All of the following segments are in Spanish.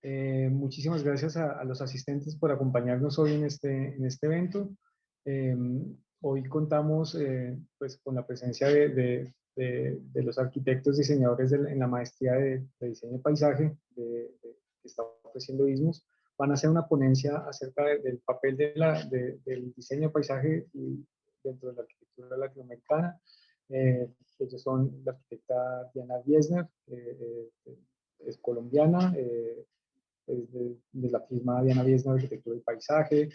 Muchísimas gracias a los asistentes por acompañarnos hoy en este evento. Eh, Hoy contamos pues, con la presencia de los arquitectos diseñadores en la maestría de diseño de paisaje que está ofreciendo ISMUS. Van a hacer una ponencia acerca del papel del diseño de paisaje y dentro de la arquitectura latinoamericana. Ellos son la arquitecta Diana Wiesner, es colombiana, de la firma Diana Wiesner Arquitectura y Paisaje.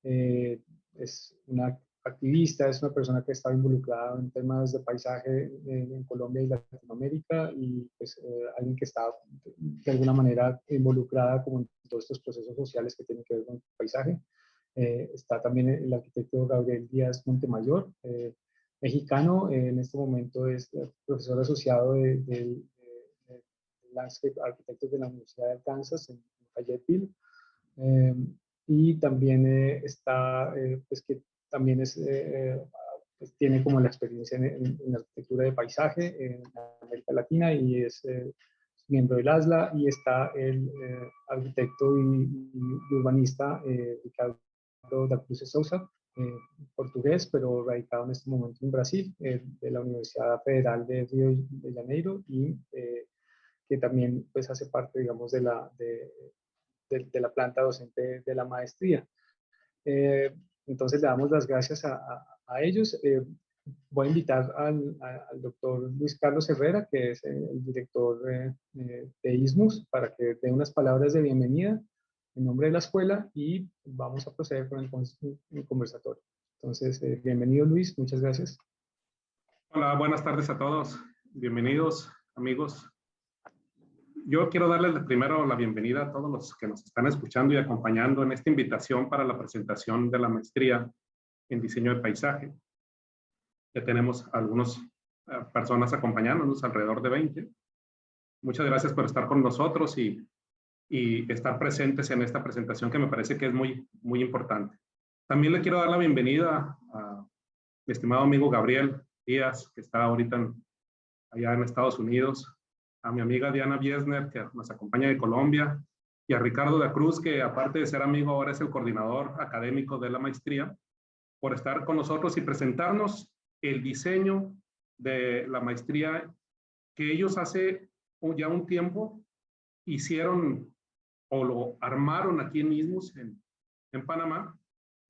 Es una activista, es una persona que ha estado involucrada en temas de paisaje en Colombia y Latinoamérica y pues, alguien que está de alguna manera involucrada como en todos estos procesos sociales que tienen que ver con el paisaje. Está también el arquitecto Gabriel Díaz Montemayor, mexicano, en este momento es profesor asociado de Landscape Architects de la Universidad de Arkansas en Fayetteville. Eh, y también está, pues que también es, pues tiene como la experiencia en arquitectura de paisaje en América Latina y es miembro del ASLA, y está el arquitecto y urbanista Ricardo da Cruz de Souza, portugués, pero radicado en este momento en Brasil, de la Universidad Federal de Río de Janeiro, y que también pues hace parte, digamos, de la planta docente de la maestría. Entonces le damos las gracias a ellos. Voy a invitar al doctor Luis Carlos Herrera, que es el director de ISMUS, para que dé unas palabras de bienvenida en nombre de la escuela y vamos a proceder con el conversatorio. Entonces, bienvenido Luis, muchas gracias. Hola, buenas tardes a todos. Bienvenidos, amigos. Yo quiero darles primero la bienvenida a todos los que nos están escuchando y acompañando en esta invitación para la presentación de la maestría en diseño de paisaje. Ya tenemos algunas personas acompañándonos, alrededor de 20. Muchas gracias por estar con nosotros y estar presentes en esta presentación que me parece que es muy importante. También le quiero dar la bienvenida a mi estimado amigo Gabriel Díaz, que está ahorita allá en Estados Unidos, a mi amiga Diana Wiesner, que nos acompaña de Colombia, y a Ricardo da Cruz, que aparte de ser amigo, ahora es el coordinador académico de la maestría, por estar con nosotros y presentarnos el diseño de la maestría que ellos hace ya un tiempo hicieron o lo armaron aquí en ISMUS, en Panamá,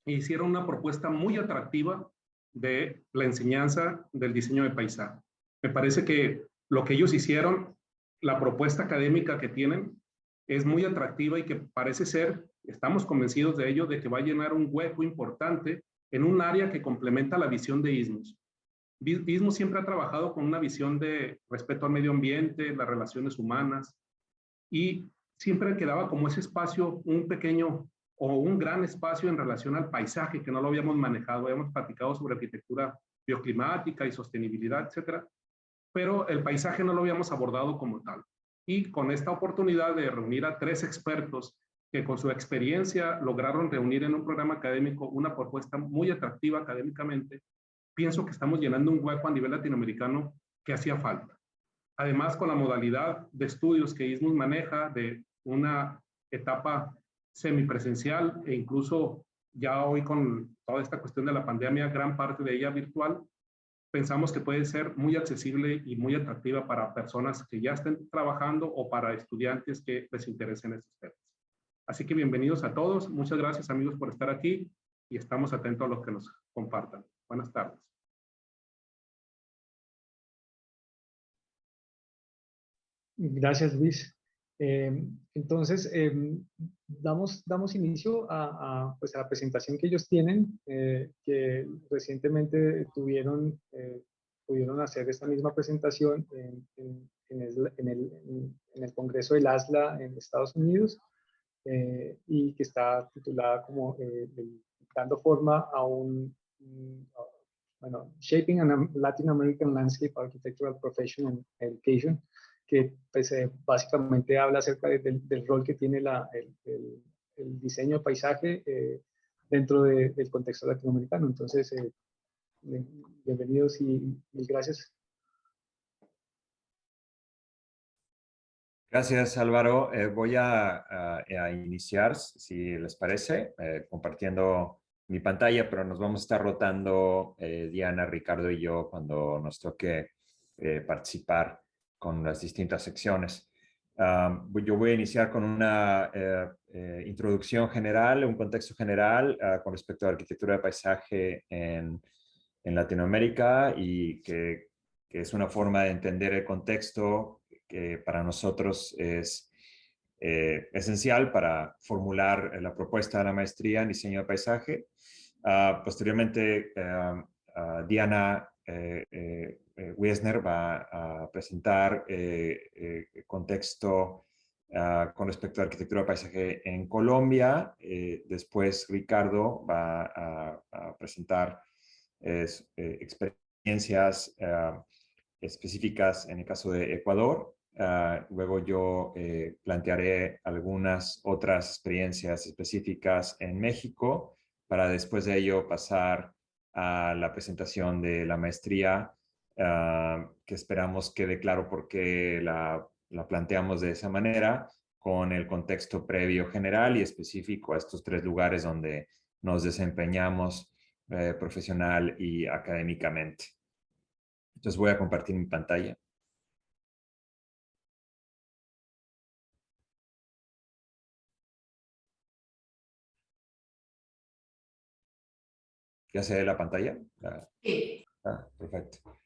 e hicieron una propuesta muy atractiva de la enseñanza del diseño de paisaje. Me parece que lo que ellos hicieron, la propuesta académica que tienen, es muy atractiva y que parece ser, estamos convencidos de ello, de que va a llenar un hueco importante en un área que complementa la visión de ISMUS. ISMUS siempre ha trabajado con una visión de respeto al medio ambiente, las relaciones humanas, y siempre quedaba como ese espacio, un pequeño o un gran espacio en relación al paisaje, que no lo habíamos manejado. Habíamos platicado sobre arquitectura bioclimática y sostenibilidad, etcétera, pero el paisaje no lo habíamos abordado como tal. Y con esta oportunidad de reunir a 3 expertos que con su experiencia lograron reunir en un programa académico una propuesta muy atractiva académicamente, pienso que estamos llenando un hueco a nivel latinoamericano que hacía falta. Además, con la modalidad de estudios que ISMUS maneja de una etapa semipresencial e incluso ya hoy con toda esta cuestión de la pandemia, gran parte de ella virtual, pensamos que puede ser muy accesible y muy atractiva para personas que ya estén trabajando o para estudiantes que les interesen estos temas. Así que bienvenidos a todos. Muchas gracias, amigos, por estar aquí y estamos atentos a lo que nos compartan. Buenas tardes. Gracias, Luis. Entonces, damos inicio pues a la presentación que ellos tienen, que recientemente pudieron hacer esta misma presentación en el Congreso del ASLA en Estados Unidos, y que está titulada como dando forma a bueno, Shaping a Latin American Landscape Architectural Profession and Education, que pues, básicamente habla acerca del rol que tiene el diseño de paisaje dentro del contexto latinoamericano. Entonces, bienvenidos y mil gracias. Gracias, Álvaro. Voy a iniciar, si les parece, compartiendo mi pantalla, pero nos vamos a estar rotando Diana, Ricardo y yo cuando nos toque participar con las distintas secciones. Yo voy a iniciar con una introducción general, un contexto general con respecto a la arquitectura de paisaje en Latinoamérica y que es una forma de entender el contexto que para nosotros es esencial para formular la propuesta de la maestría en diseño de paisaje. Posteriormente, Diana Wiesner va a presentar contexto con respecto a arquitectura de paisaje en Colombia. Después, Ricardo va a presentar experiencias específicas en el caso de Ecuador. Luego yo plantearé algunas otras experiencias específicas en México para después de ello pasar a la presentación de la maestría, que esperamos quede claro por qué la planteamos de esa manera, con el contexto previo general y específico a estos tres lugares donde nos desempeñamos profesional y académicamente. Entonces voy a compartir mi pantalla. ¿Ya se ve la pantalla? Sí. Perfecto.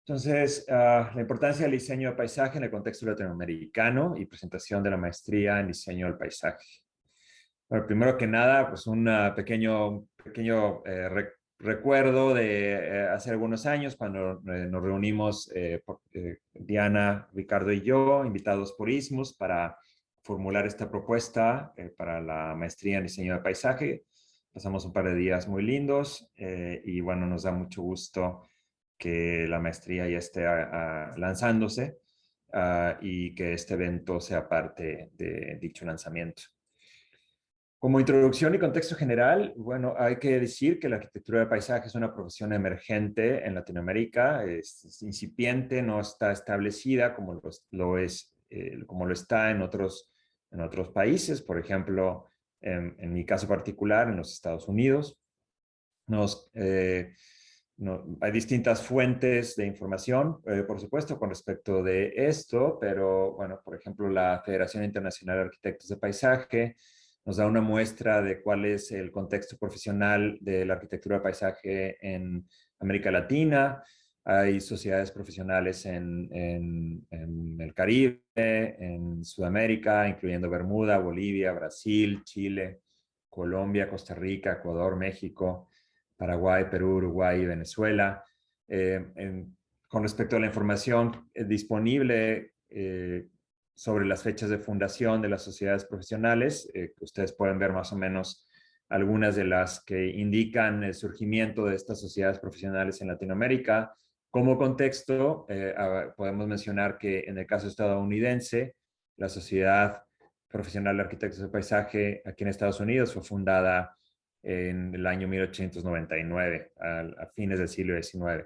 Entonces, la importancia del diseño de paisaje en el contexto latinoamericano y presentación de la maestría en diseño del paisaje. Bueno, primero que nada, pues un pequeño recuerdo de hace algunos años cuando nos reunimos Diana, Ricardo y yo, invitados por ISMUS para formular esta propuesta para la maestría en diseño de paisaje. Pasamos un par de días muy lindos y bueno, nos da mucho gusto que la maestría ya esté lanzándose y que este evento sea parte de dicho lanzamiento. Como introducción y contexto general, bueno, hay que decir que la arquitectura de paisaje es una profesión emergente en Latinoamérica, es incipiente, no está establecida como como lo está en otros países, por ejemplo, en mi caso particular, en los Estados Unidos. Hay distintas fuentes de información, por supuesto, con respecto de esto, pero bueno, por ejemplo, la Federación Internacional de Arquitectos de Paisaje nos da una muestra de cuál es el contexto profesional de la arquitectura de paisaje en América Latina. Hay sociedades profesionales en el Caribe, en Sudamérica, incluyendo Bermuda, Bolivia, Brasil, Chile, Colombia, Costa Rica, Ecuador, México, Paraguay, Perú, Uruguay y Venezuela. Con respecto a la información disponible sobre las fechas de fundación de las sociedades profesionales, ustedes pueden ver más o menos algunas de las que indican el surgimiento de estas sociedades profesionales en Latinoamérica. Como contexto, podemos mencionar que en el caso estadounidense, la Sociedad Profesional de Arquitectos de Paisaje aquí en Estados Unidos fue fundada en el año 1899, a fines del siglo XIX.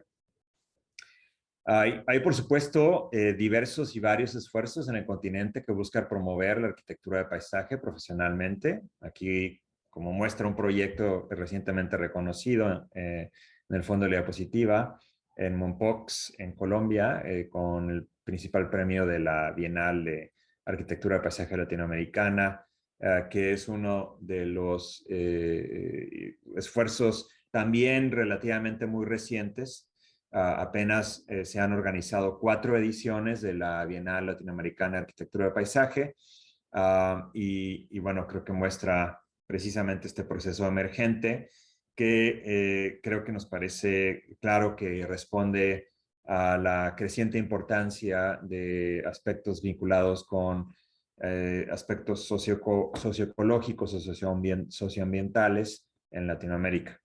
Hay por supuesto, diversos y varios esfuerzos en el continente que buscan promover la arquitectura de paisaje profesionalmente. Aquí, como muestra un proyecto recientemente reconocido en el fondo de la diapositiva, en Mompox, en Colombia, con el principal premio de la Bienal de Arquitectura de Paisaje Latinoamericana, que es uno de los esfuerzos también relativamente muy recientes. Apenas se han organizado 4 ediciones de la Bienal Latinoamericana de Arquitectura de Paisaje y bueno, creo que muestra precisamente este proceso emergente que creo que nos parece claro que responde a la creciente importancia de aspectos vinculados con aspectos socioecológicos o socioambientales en Latinoamérica.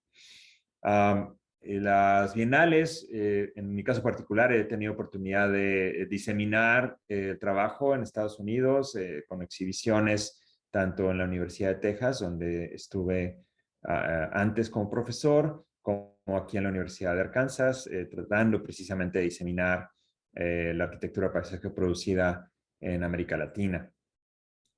Las bienales, en mi caso particular, he tenido oportunidad de diseminar el trabajo en Estados Unidos con exhibiciones tanto en la Universidad de Texas, donde estuve antes como profesor, como aquí en la Universidad de Arkansas, tratando precisamente de diseminar la arquitectura paisaje producida en América Latina.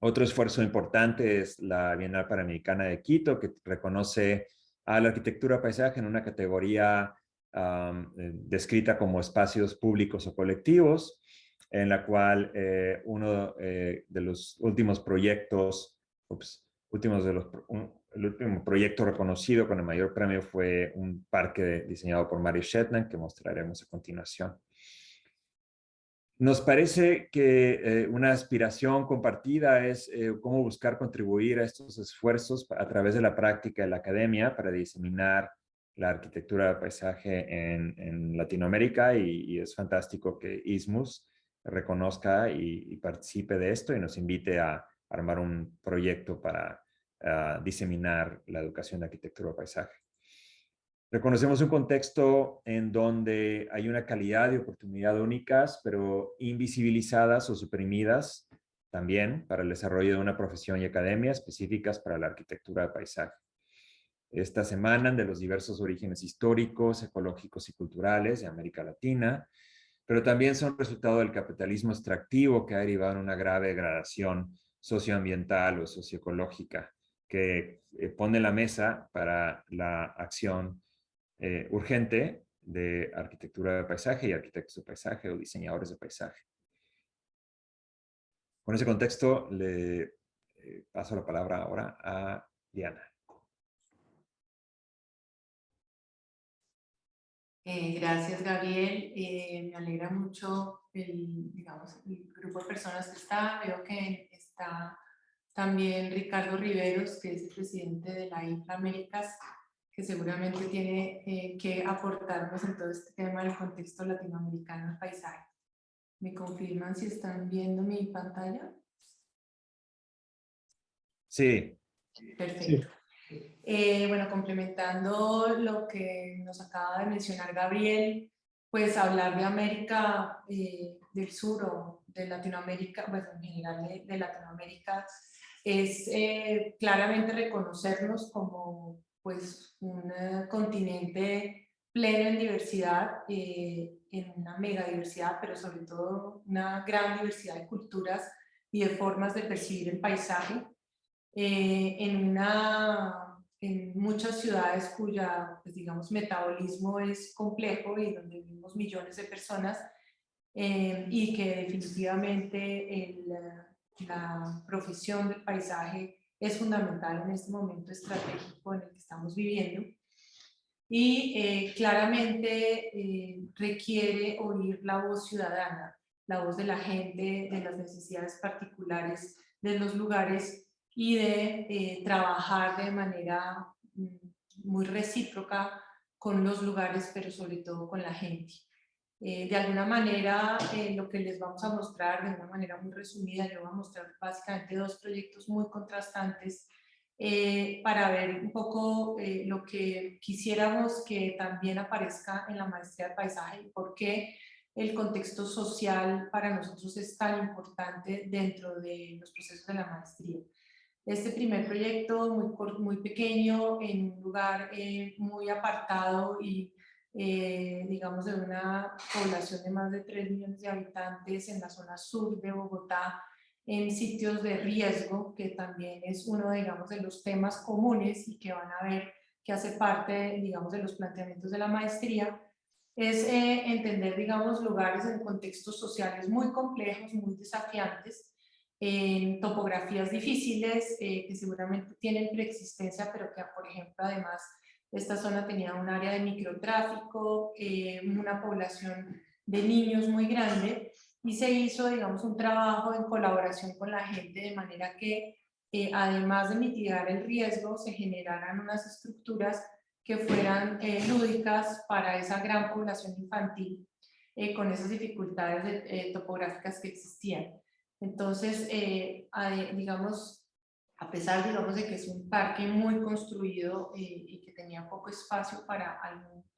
Otro esfuerzo importante es la Bienal Panamericana de Quito, que reconoce a la arquitectura paisaje en una categoría descrita como espacios públicos o colectivos, en la cual uno de los últimos proyectos, el último proyecto reconocido con el mayor premio fue un parque diseñado por Mary Shetland, que mostraremos a continuación. Nos parece que una aspiración compartida es cómo buscar contribuir a estos esfuerzos a través de la práctica de la academia para diseminar la arquitectura del paisaje en Latinoamérica, y es fantástico que ISMUS reconozca y participe de esto y nos invite a armar un proyecto para diseminar la educación de arquitectura del paisaje. Reconocemos un contexto en donde hay una calidad de oportunidad únicas, pero invisibilizadas o suprimidas también para el desarrollo de una profesión y academia específicas para la arquitectura de paisaje. Estas emanan de los diversos orígenes históricos, ecológicos y culturales de América Latina, pero también son resultado del capitalismo extractivo que ha derivado en una grave degradación socioambiental o socioecológica que pone la mesa para la acción urgente de arquitectura de paisaje y arquitectos de paisaje o diseñadores de paisaje. Con ese contexto, le paso la palabra ahora a Diana. Gracias, Gabriel. Me alegra mucho digamos, el grupo de personas que está. Veo que está también Ricardo Riveros, que es el presidente de la IFA Américas, que seguramente tiene que aportarnos en todo este tema del contexto latinoamericano del paisaje. ¿Me confirman si están viendo mi pantalla? Sí. Perfecto. Bueno, complementando lo que nos acaba de mencionar Gabriel, pues hablar de América del Sur o de Latinoamérica, bueno, en general de Latinoamérica, es claramente reconocernos como pues un continente pleno en diversidad, en una mega diversidad, pero sobre todo una gran diversidad de culturas y de formas de percibir el paisaje. En muchas ciudades cuya, pues, digamos, metabolismo es complejo y donde vivimos millones de personas, y que definitivamente la profesión del paisaje es fundamental en este momento estratégico en el que estamos viviendo. Y claramente requiere oír la voz ciudadana, la voz de la gente, de las necesidades particulares de los lugares, y de trabajar de manera muy recíproca con los lugares, pero sobre todo con la gente. De alguna manera, lo que les vamos a mostrar de una manera muy resumida, yo voy a mostrar básicamente dos proyectos muy contrastantes para ver un poco lo que quisiéramos que también aparezca en la maestría de paisaje y por qué el contexto social para nosotros es tan importante dentro de los procesos de la maestría. Este primer proyecto muy pequeño, en un lugar muy apartado y digamos de una población de más de 3 millones de habitantes en la zona sur de Bogotá, en sitios de riesgo, que también es uno, digamos, de los temas comunes y que van a ver que hace parte, digamos, de los planteamientos de la maestría, es entender, digamos, lugares en contextos sociales muy complejos, muy desafiantes, en topografías difíciles que seguramente tienen preexistencia, pero que, por ejemplo, además, esta zona tenía un área de microtráfico, una población de niños muy grande, y se hizo, digamos, un trabajo en colaboración con la gente de manera que, además de mitigar el riesgo, se generaran unas estructuras que fueran lúdicas para esa gran población infantil con esas dificultades topográficas que existían. Entonces, digamos, a pesar, digamos, de que es un parque muy construido y que tenía poco espacio para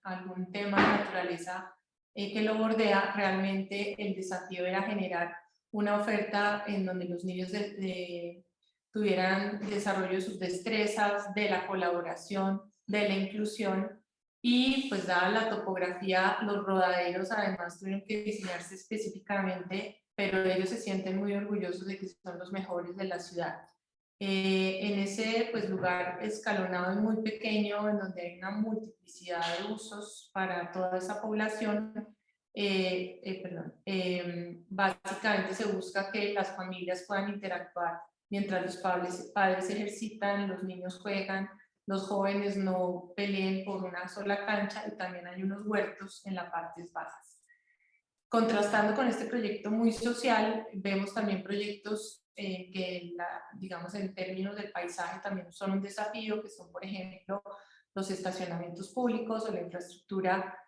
algún tema de naturaleza que lo bordea, realmente el desafío era generar una oferta en donde los niños tuvieran desarrollo de sus destrezas, de la colaboración, de la inclusión, y pues dada la topografía, los rodaderos además tuvieron que diseñarse específicamente pero ellos se sienten muy orgullosos de que son los mejores de la ciudad. En ese pues, lugar escalonado y muy pequeño, en donde hay una multiplicidad de usos para toda esa población, básicamente se busca que las familias puedan interactuar mientras los padres ejercitan, los niños juegan, los jóvenes no peleen por una sola cancha, y también hay unos huertos en las partes bajas. Contrastando con este proyecto muy social, vemos también proyectos que, digamos, en términos del paisaje también son un desafío, que son, por ejemplo, los estacionamientos públicos o la infraestructura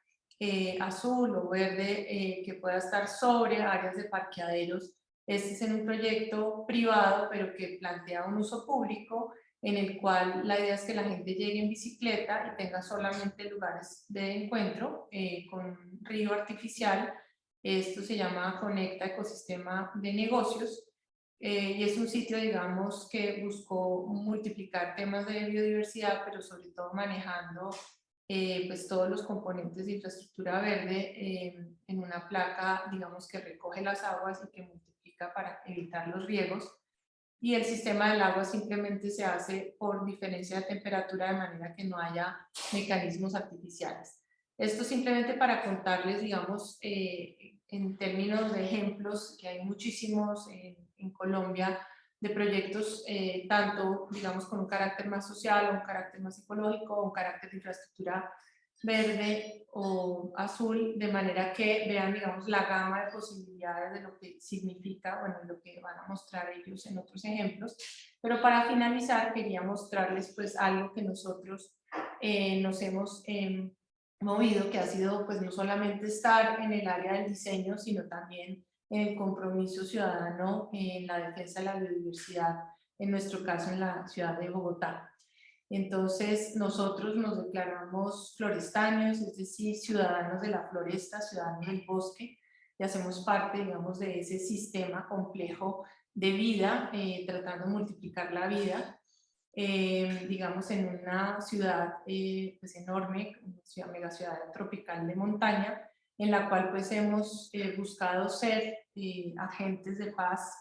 azul o verde que pueda estar sobre áreas de parqueaderos. Este es en un proyecto privado, pero que plantea un uso público, en el cual la idea es que la gente llegue en bicicleta y tenga solamente lugares de encuentro con un río artificial. Esto se llama Conecta Ecosistema de Negocios, y es un sitio, digamos, que buscó multiplicar temas de biodiversidad, pero sobre todo manejando pues todos los componentes de infraestructura verde en una placa, digamos, que recoge las aguas y que multiplica para evitar los riegos. Y el sistema del agua simplemente se hace por diferencia de temperatura, de manera que no haya mecanismos artificiales. Esto simplemente para contarles, digamos, en términos de ejemplos, que hay muchísimos en Colombia, de proyectos tanto, digamos, con un carácter más social, un carácter más ecológico, un carácter de infraestructura verde o azul, de manera que vean, digamos, la gama de posibilidades de lo que significa, bueno, lo que van a mostrar ellos en otros ejemplos. Pero para finalizar, quería mostrarles pues algo que nosotros nos hemos movido, que ha sido pues no solamente estar en el área del diseño, sino también en el compromiso ciudadano en la defensa de la biodiversidad, en nuestro caso en la ciudad de Bogotá. Entonces nosotros nos declaramos florestaños, es decir, ciudadanos de la floresta, ciudadanos del bosque, y hacemos parte, digamos, de ese sistema complejo de vida, tratando de multiplicar la vida, digamos, en una ciudad pues enorme, una mega ciudad tropical de montaña, en la cual pues hemos buscado ser agentes de paz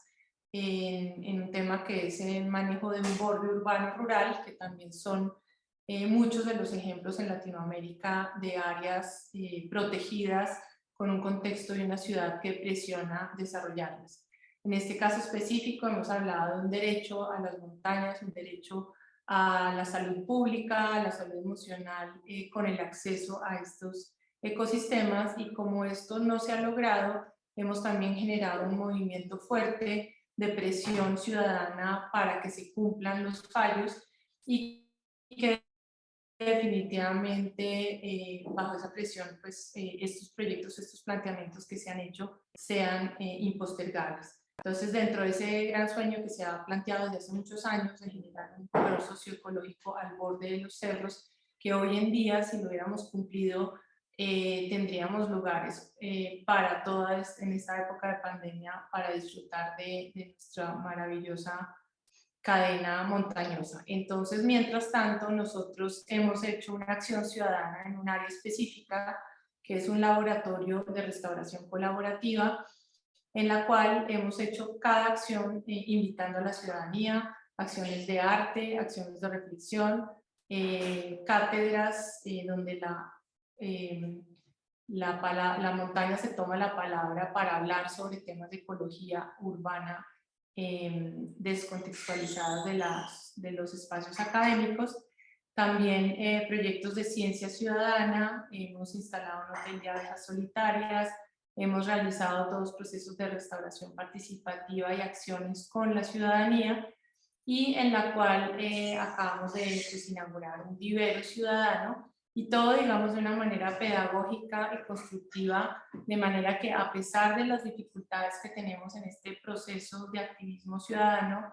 en un tema que es el manejo de un borde urbano rural, que también son muchos de los ejemplos en Latinoamérica de áreas protegidas con un contexto de una ciudad que presiona desarrollarlas. En este caso específico hemos hablado de un derecho a las montañas, un derecho a la salud pública, a la salud emocional, con el acceso a estos ecosistemas, y como esto no se ha logrado, hemos también generado un movimiento fuerte de presión ciudadana para que se cumplan los fallos, y que definitivamente bajo esa presión pues estos proyectos, estos planteamientos que se han hecho sean impostergables. Entonces, dentro de ese gran sueño que se ha planteado desde hace muchos años de generar un corredor socioecológico al borde de los cerros, que hoy en día, si lo hubiéramos cumplido, tendríamos lugares para todas, en esta época de pandemia, para disfrutar de nuestra maravillosa cadena montañosa. Entonces, mientras tanto, nosotros hemos hecho una acción ciudadana en un área específica, que es un laboratorio de restauración colaborativa, en la cual hemos hecho cada acción invitando a la ciudadanía, acciones de arte, acciones de reflexión, cátedras donde la montaña se toma la palabra para hablar sobre temas de ecología urbana descontextualizadas de los espacios académicos. También proyectos de ciencia ciudadana, hemos instalado un hotel de abejas solitarias, hemos realizado todos procesos de restauración participativa y acciones con la ciudadanía, y en la cual acabamos de pues, inaugurar un vivero ciudadano, y todo, digamos, de una manera pedagógica y constructiva, de manera que a pesar de las dificultades que tenemos en este proceso de activismo ciudadano,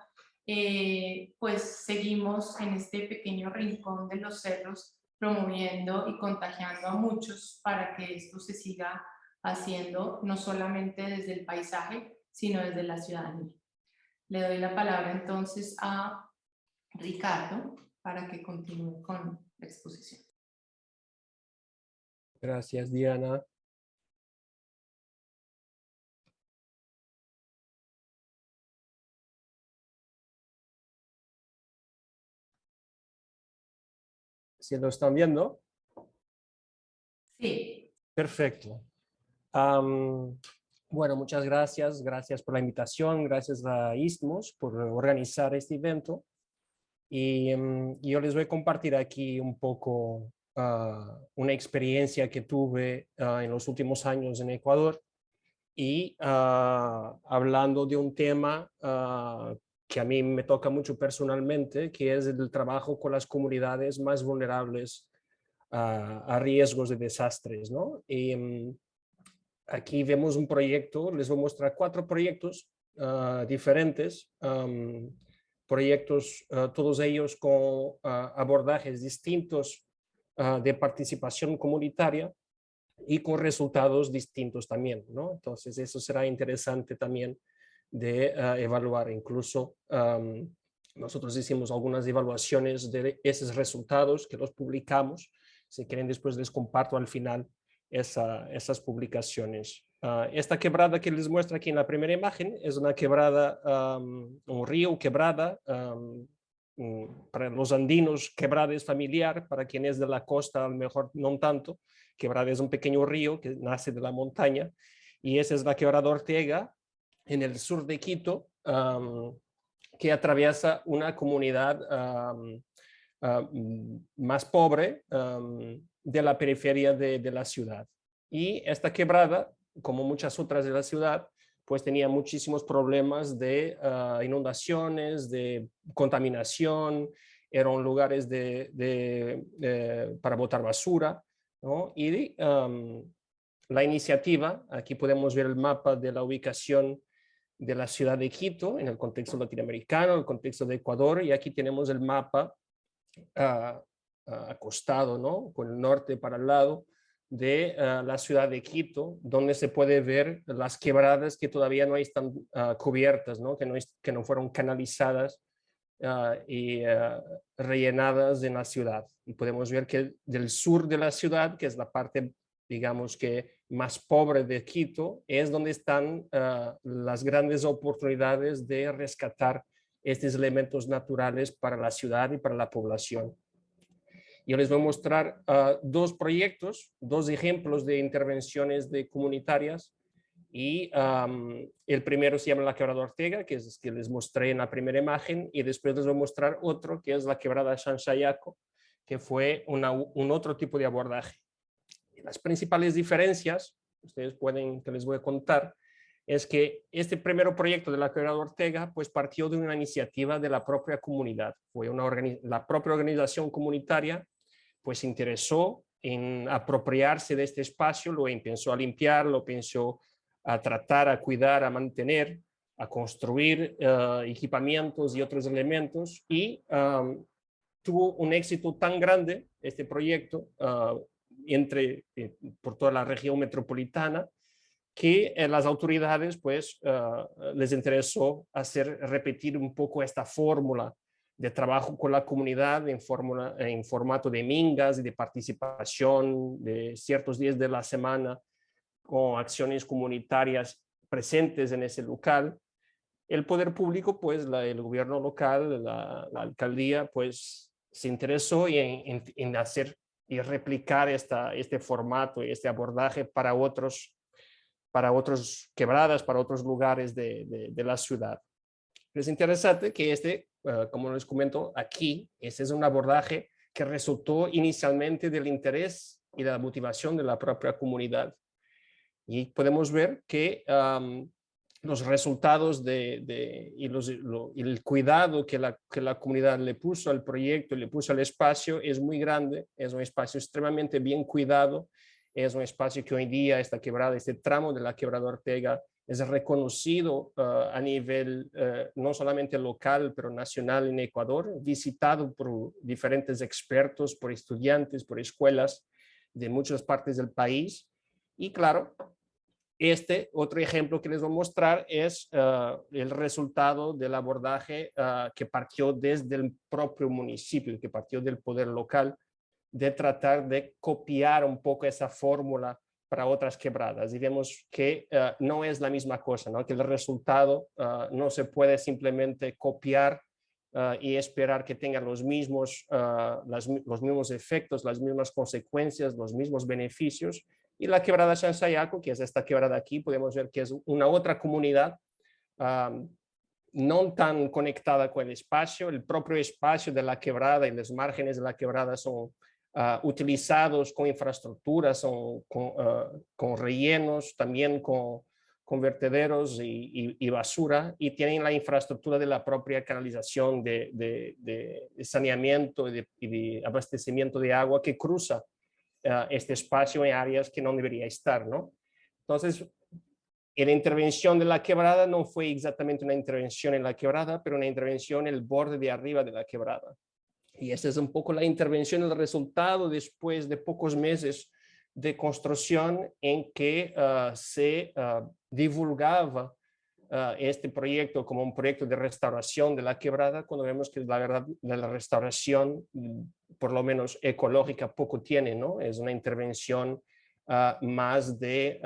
pues seguimos en este pequeño rincón de los cerros promoviendo y contagiando a muchos para que esto se siga haciendo, no solamente desde el paisaje, sino desde la ciudadanía. Le doy la palabra entonces a Ricardo para que continúe con la exposición. Gracias, Diana. ¿Sí lo están viendo? Sí. Perfecto. Bueno, muchas gracias. Gracias por la invitación. Gracias a Istmos por organizar este evento. Y yo les voy a compartir aquí un poco una experiencia que tuve en los últimos años en Ecuador y hablando de un tema que a mí me toca mucho personalmente, que es el trabajo con las comunidades más vulnerables a riesgos de desastres, ¿no? Y aquí vemos un proyecto, les voy a mostrar 4 proyectos diferentes, proyectos todos ellos con abordajes distintos de participación comunitaria y con resultados distintos también, ¿no? Entonces eso será interesante también de evaluar. Incluso nosotros hicimos algunas evaluaciones de esos resultados que los publicamos. Si quieren después les comparto al final esas publicaciones. Esta quebrada que les muestro aquí en la primera imagen es una quebrada, un río quebrada, para los andinos quebrada es familiar, para quien es de la costa a lo mejor no tanto. Quebrada es un pequeño río que nace de la montaña y esa es la quebrada Ortega en el sur de Quito, que atraviesa una comunidad más pobre de la periferia de la ciudad. Y esta quebrada, como muchas otras de la ciudad, pues tenía muchísimos problemas de inundaciones, de contaminación, eran lugares para botar basura, ¿no? Y la iniciativa, aquí podemos ver el mapa de la ubicación de la ciudad de Quito en el contexto latinoamericano, el contexto de Ecuador, y aquí tenemos el mapa acostado, ¿no? Con el norte para el lado de la ciudad de Quito, donde se puede ver las quebradas que todavía no están cubiertas, ¿no? Que no fueron canalizadas y rellenadas en la ciudad. Y podemos ver que del sur de la ciudad, que es la parte, digamos que más pobre de Quito, es donde están las grandes oportunidades de rescatar estos elementos naturales para la ciudad y para la población. Yo les voy a mostrar 2 proyectos, 2 ejemplos de intervenciones comunitarias. Y el primero se llama la quebrada Ortega, que es que les mostré en la primera imagen, y después les voy a mostrar otro, que es la quebrada Shanchayaco, que fue un otro tipo de abordaje. Y las principales diferencias, ustedes pueden, que les voy a contar, es que este primer proyecto de la quebrada Ortega pues partió de una iniciativa de la propia comunidad. Fue la propia organización comunitaria pues se interesó en apropiarse de este espacio, lo empezó a limpiar, lo pensó a tratar, a cuidar, a mantener, a construir equipamientos y otros elementos, y tuvo un éxito tan grande este proyecto por toda la región metropolitana, que las autoridades pues les interesó repetir un poco esta fórmula de trabajo con la comunidad en formato de mingas y de participación de ciertos días de la semana con acciones comunitarias presentes en ese local. El poder público, pues el gobierno local, la alcaldía, pues se interesó en hacer y replicar este formato y este abordaje para otros quebradas, para otros lugares de la ciudad. Es interesante que como les comento aquí, este es un abordaje que resultó inicialmente del interés y de la motivación de la propia comunidad. Y podemos ver que los resultados y el cuidado que la comunidad le puso al proyecto, le puso al espacio, es muy grande, es un espacio extremadamente bien cuidado, es un espacio que hoy día esta quebrada, este tramo de la quebrada Ortega, es reconocido a nivel no solamente local, pero nacional en Ecuador, visitado por diferentes expertos, por estudiantes, por escuelas de muchas partes del país. Y claro, otro ejemplo que les voy a mostrar es el resultado del abordaje que partió desde el propio municipio, que partió del poder local, de tratar de copiar un poco esa fórmula para otras quebradas. Y vemos que no es la misma cosa, ¿no? Que el resultado no se puede simplemente copiar y esperar que tengan los mismos efectos, las mismas consecuencias, los mismos beneficios. Y la quebrada San Sayaco, que es esta quebrada aquí, podemos ver que es una otra comunidad no tan conectada con el espacio. El propio espacio de la quebrada y los márgenes de la quebrada son utilizados con infraestructuras, con rellenos, también con vertederos y basura, y tienen la infraestructura de la propia canalización de saneamiento y de abastecimiento de agua que cruza este espacio en áreas que no debería estar, ¿no? Entonces, la intervención de la quebrada no fue exactamente una intervención en la quebrada, pero una intervención en el borde de arriba de la quebrada. Y esta es un poco la intervención, el resultado después de pocos meses de construcción en que se divulgaba este proyecto como un proyecto de restauración de la quebrada, cuando vemos que la verdad de la restauración, por lo menos ecológica, poco tiene, ¿no? Es una intervención más de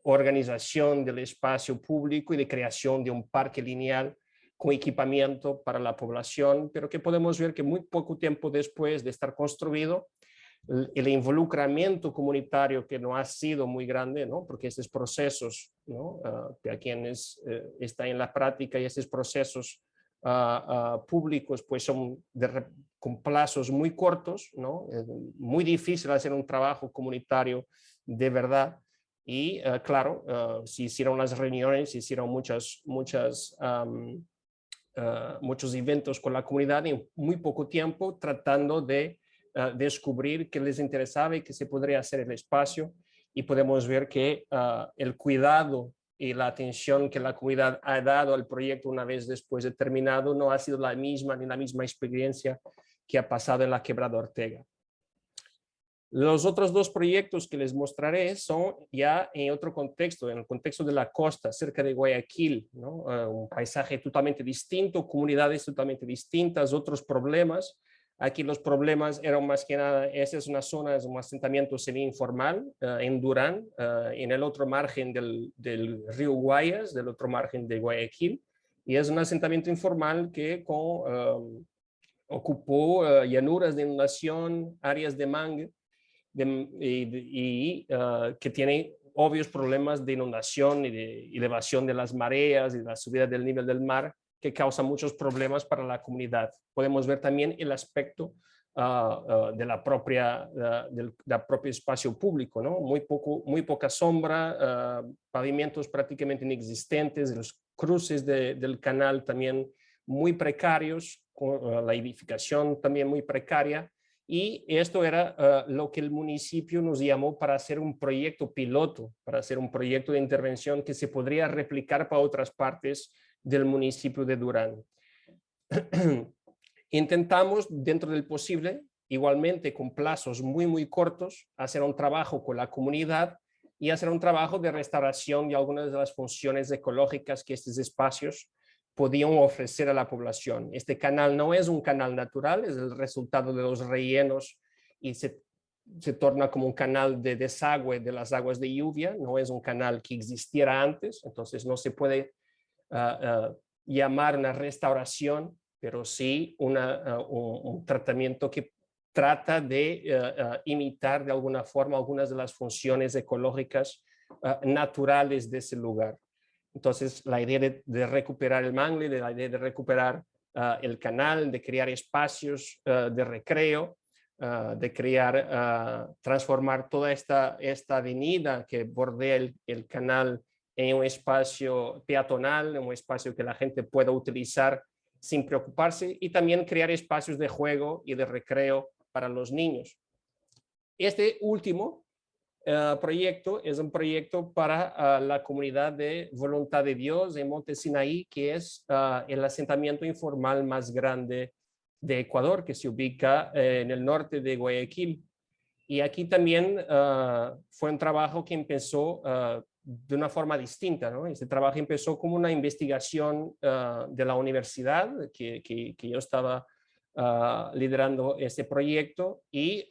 organización del espacio público y de creación de un parque lineal con equipamiento para la población, pero que podemos ver que muy poco tiempo después de estar construido, el involucramiento comunitario que no ha sido muy grande, ¿no? Porque estos procesos, ¿no? Para quienes están en la práctica, y estos procesos públicos pues son con plazos muy cortos, ¿no? Es muy difícil hacer un trabajo comunitario de verdad. Y claro, se hicieron las reuniones, se hicieron muchos eventos con la comunidad en muy poco tiempo, tratando de descubrir qué les interesaba y qué se podría hacer en el espacio. Y podemos ver que el cuidado y la atención que la comunidad ha dado al proyecto una vez después de terminado no ha sido la misma ni la misma experiencia que ha pasado en la Quebrada Ortega. Los otros dos proyectos que les mostraré son ya en otro contexto, en el contexto de la costa, cerca de Guayaquil, ¿no? Un paisaje totalmente distinto, comunidades totalmente distintas, otros problemas. Aquí los problemas eran más que nada, esa es una zona, es un asentamiento semi-informal en Durán, en el otro margen del río Guayas, del otro margen de Guayaquil, y es un asentamiento informal que ocupó llanuras de inundación, áreas de mangue, que tiene obvios problemas de inundación y de elevación de las mareas y de la subida del nivel del mar, que causa muchos problemas para la comunidad. Podemos ver también el aspecto del propio espacio público, ¿no? Muy poca sombra, pavimentos prácticamente inexistentes, los cruces del canal también muy precarios, con la edificación también muy precaria. Y esto era lo que el municipio nos llamó para hacer un proyecto piloto, para hacer un proyecto de intervención que se podría replicar para otras partes del municipio de Durán. Intentamos, dentro del posible, igualmente con plazos muy cortos, hacer un trabajo con la comunidad y hacer un trabajo de restauración de algunas de las funciones ecológicas que estos espacios podían ofrecer a la población. Este canal no es un canal natural, es el resultado de los rellenos y se torna como un canal de desagüe de las aguas de lluvia, no es un canal que existiera antes, entonces no se puede llamar una restauración, pero sí un tratamiento que trata de imitar de alguna forma algunas de las funciones ecológicas naturales de ese lugar. Entonces, la idea de recuperar el mangle, la idea de recuperar el canal, de crear espacios de recreo, de transformar toda esta avenida que bordea el canal en un espacio peatonal, en un espacio que la gente pueda utilizar sin preocuparse, y también crear espacios de juego y de recreo para los niños. Este último proyecto es un proyecto para la comunidad de Voluntad de Dios en Monte Sinaí, que es el asentamiento informal más grande de Ecuador, que se ubica en el norte de Guayaquil. Y aquí también fue un trabajo que empezó de una forma distinta, ¿no? Este trabajo empezó como una investigación de la universidad, que yo estaba liderando este proyecto, y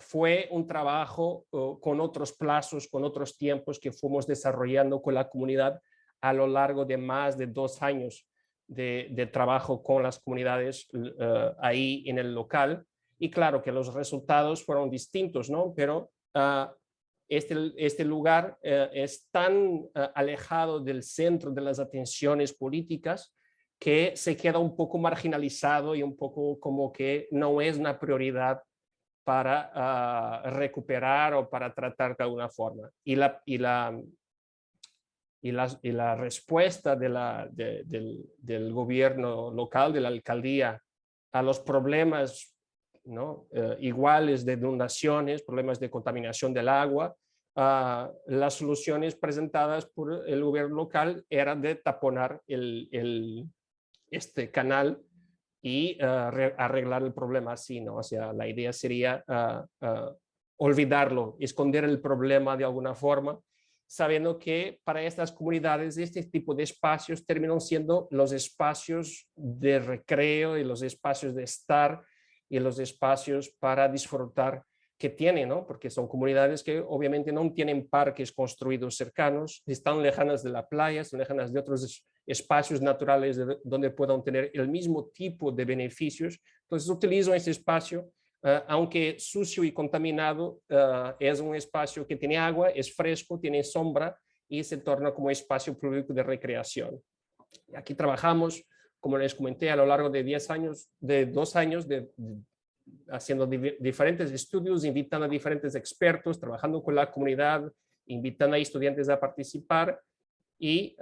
fue un trabajo con otros plazos, con otros tiempos que fuimos desarrollando con la comunidad a lo largo de más de 2 años de trabajo con las comunidades ahí en el local. Y claro que los resultados fueron distintos, ¿no? Pero este lugar es tan alejado del centro de las atenciones políticas que se queda un poco marginalizado y un poco como que no es una prioridad para recuperar o para tratar de alguna forma. Y la respuesta del gobierno local, de la alcaldía, a los problemas, ¿no? Iguales de inundaciones, problemas de contaminación del agua, las soluciones presentadas por el gobierno local eran de taponar este canal y arreglar el problema así, ¿no? O sea, la idea sería olvidarlo, esconder el problema de alguna forma, sabiendo que para estas comunidades este tipo de espacios terminan siendo los espacios de recreo y los espacios de estar y los espacios para disfrutar que tienen, ¿no? Porque son comunidades que obviamente no tienen parques construidos cercanos, están lejanas de la playa, están lejanas de otros espacios naturales donde puedan tener el mismo tipo de beneficios. Entonces utilizan ese espacio, aunque sucio y contaminado, es un espacio que tiene agua, es fresco, tiene sombra y se torna como espacio público de recreación. Y aquí trabajamos, como les comenté, a lo largo de 2 años haciendo diferentes estudios, invitando a diferentes expertos, trabajando con la comunidad, invitando a estudiantes a participar y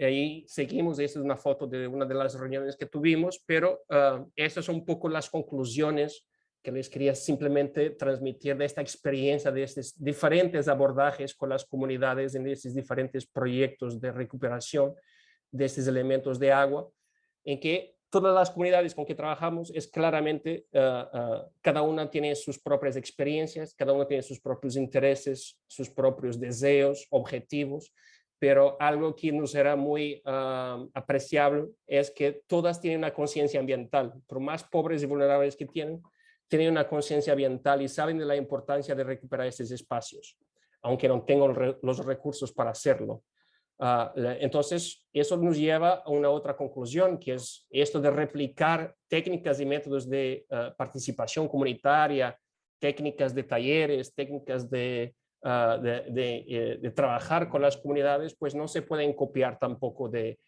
ahí seguimos. Esta es una foto de una de las reuniones que tuvimos, pero esas son un poco las conclusiones que les quería simplemente transmitir de esta experiencia, de estos diferentes abordajes con las comunidades en estos diferentes proyectos de recuperación de estos elementos de agua, en que todas las comunidades con que trabajamos es claramente, cada una tiene sus propias experiencias, cada una tiene sus propios intereses, sus propios deseos, objetivos, pero algo que nos era muy apreciable es que todas tienen una conciencia ambiental, por más pobres y vulnerables que tienen una conciencia ambiental y saben de la importancia de recuperar estos espacios, aunque no tengan los recursos para hacerlo. Entonces, eso nos lleva a una otra conclusión, que es esto de replicar técnicas y métodos de participación comunitaria, técnicas de talleres, técnicas de trabajar con las comunidades, pues no se pueden copiar tampoco de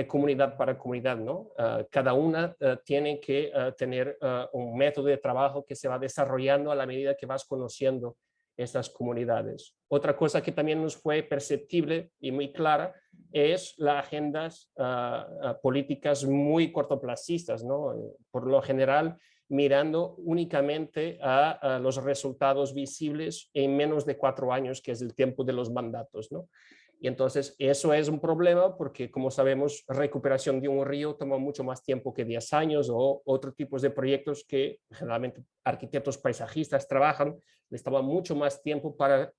comunidad para comunidad, ¿no? Cada una tiene que tener un método de trabajo que se va desarrollando a la medida que vas conociendo estas comunidades. Otra cosa que también nos fue perceptible y muy clara es las agendas políticas muy cortoplacistas, ¿no? Por lo general, mirando únicamente a los resultados visibles en menos de 4 años, que es el tiempo de los mandatos, ¿no? Y entonces eso es un problema porque, como sabemos, recuperación de un río toma mucho más tiempo que 10 años o otros tipos de proyectos que generalmente arquitectos paisajistas trabajan, les toma mucho más tiempo para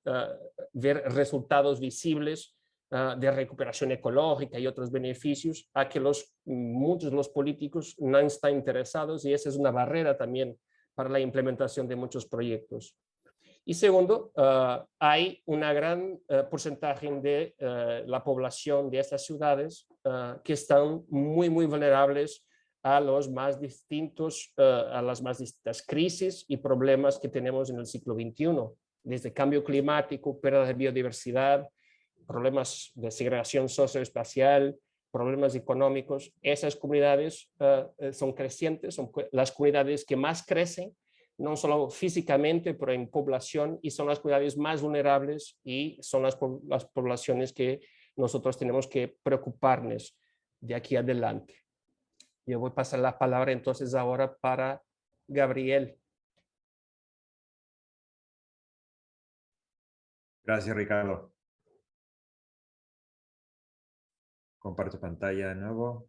ver resultados visibles de recuperación ecológica y otros beneficios, a que muchos los políticos no están interesados, y esa es una barrera también para la implementación de muchos proyectos. Y segundo, hay un gran porcentaje de la población de estas ciudades que están muy vulnerables a las más distintas crisis y problemas que tenemos en el siglo XXI, desde cambio climático, pérdida de biodiversidad, problemas de segregación socioespacial, problemas económicos. Esas comunidades son crecientes, son las comunidades que más crecen, no solo físicamente, pero en población, y son las comunidades más vulnerables y son las poblaciones que nosotros tenemos que preocuparnos de aquí adelante. Yo voy a pasar la palabra entonces ahora para Gabriel. Gracias, Ricardo. Comparto pantalla de nuevo.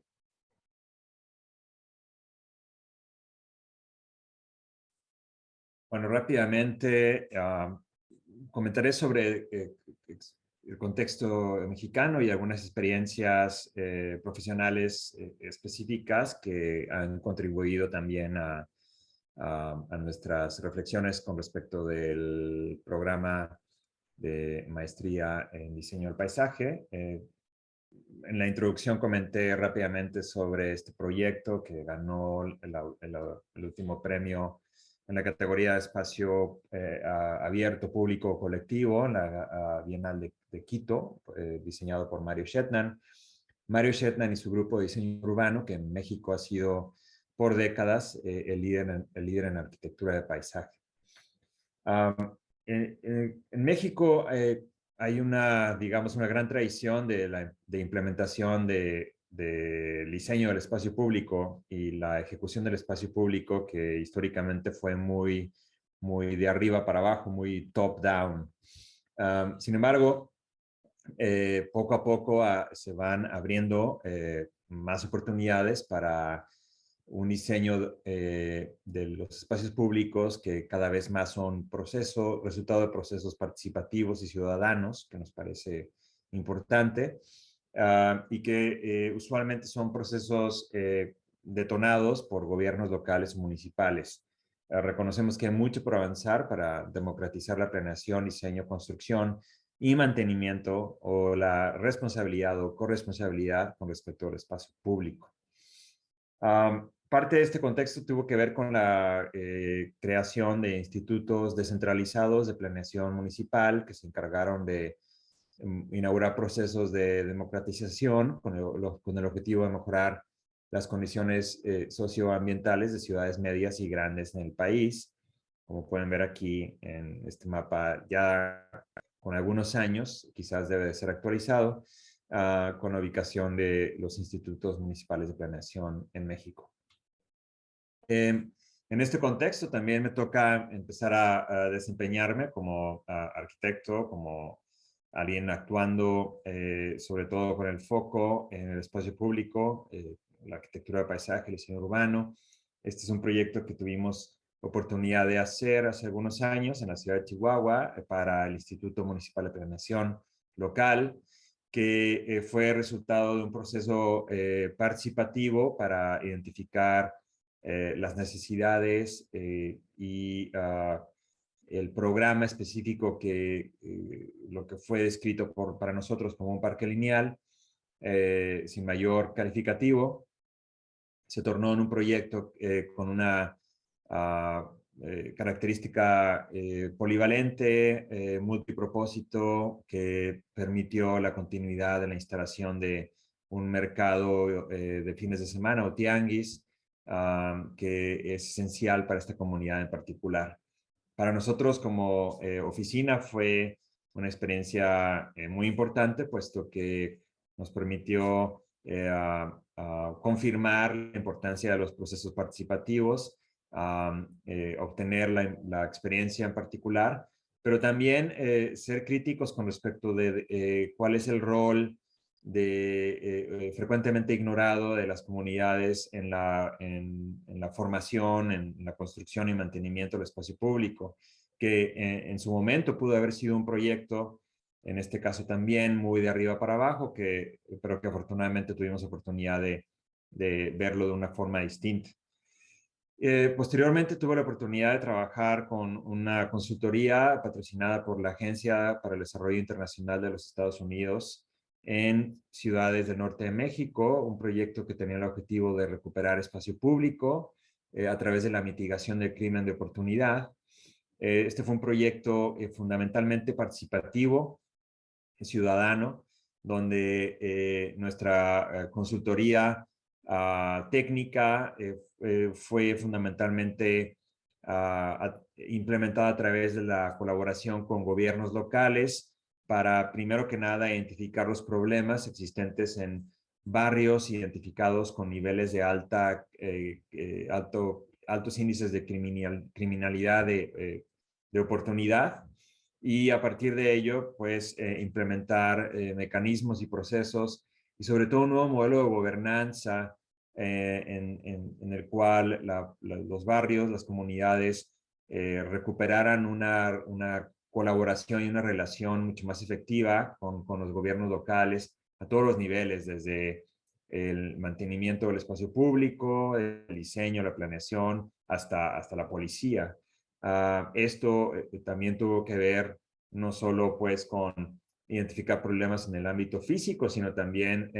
Bueno, rápidamente comentaré sobre el contexto mexicano y algunas experiencias profesionales específicas que han contribuido también a nuestras reflexiones con respecto del programa de maestría en diseño del paisaje. En la introducción comenté rápidamente sobre este proyecto que ganó el último premio en la categoría de espacio abierto, público o colectivo, en la Bienal de Quito, diseñado por Mario Shetland. Mario Shetland y su grupo de diseño urbano, que en México ha sido por décadas el líder en arquitectura de paisaje. En México hay digamos, una gran tradición de implementación de diseño del espacio público y la ejecución del espacio público que históricamente fue muy de arriba para abajo, muy top-down. Sin embargo, poco a poco se van abriendo más oportunidades para un diseño de los espacios públicos que cada vez más son resultado de procesos participativos y ciudadanos, que nos parece importante, y que usualmente son procesos detonados por gobiernos locales o municipales. Reconocemos que hay mucho por avanzar para democratizar la planeación, diseño, construcción y mantenimiento o la responsabilidad o corresponsabilidad con respecto al espacio público. Parte de este contexto tuvo que ver con la creación de institutos descentralizados de planeación municipal que se encargaron de inaugurar procesos de democratización con el objetivo de mejorar las condiciones socioambientales de ciudades medias y grandes en el país. Como pueden ver aquí en este mapa, ya con algunos años, quizás debe de ser actualizado, con la ubicación de los institutos municipales de planeación en México. En este contexto también me toca empezar a desempeñarme como arquitecto, como alguien actuando sobre todo con el foco en el espacio público, la arquitectura de paisaje, el diseño urbano. Este es un proyecto que tuvimos oportunidad de hacer hace algunos años en la ciudad de Chihuahua para el Instituto Municipal de Planeación Local, que fue resultado de un proceso participativo para identificar las necesidades y el programa específico lo que fue descrito para nosotros como un parque lineal, sin mayor calificativo, se tornó en un proyecto con una característica polivalente, multipropósito, que permitió la continuidad de la instalación de un mercado de fines de semana o tianguis, que es esencial para esta comunidad en particular. Para nosotros como oficina fue una experiencia muy importante, puesto que nos permitió confirmar la importancia de los procesos participativos, obtener la experiencia en particular, pero también ser críticos con respecto de cuál es el rol frecuentemente ignorado de las comunidades en la formación, en la construcción y mantenimiento del espacio público, que en su momento pudo haber sido un proyecto, en este caso también muy de arriba para abajo, pero que afortunadamente tuvimos oportunidad de verlo de una forma distinta. Posteriormente tuve la oportunidad de trabajar con una consultoría patrocinada por la Agencia para el Desarrollo Internacional de los Estados Unidos en ciudades del norte de México, un proyecto que tenía el objetivo de recuperar espacio público a través de la mitigación del crimen de oportunidad. Este fue un proyecto fundamentalmente participativo, ciudadano, donde nuestra consultoría técnica fue fundamentalmente implementada a través de la colaboración con gobiernos locales para, primero que nada, identificar los problemas existentes en barrios identificados con niveles de altos índices de criminalidad de oportunidad, y a partir de ello, pues, implementar mecanismos y procesos y sobre todo un nuevo modelo de gobernanza en el cual los barrios, las comunidades recuperaran una colaboración y una relación mucho más efectiva con los gobiernos locales a todos los niveles, desde el mantenimiento del espacio público, el diseño, la planeación, hasta la policía. Esto también tuvo que ver no solo pues con identificar problemas en el ámbito físico, sino también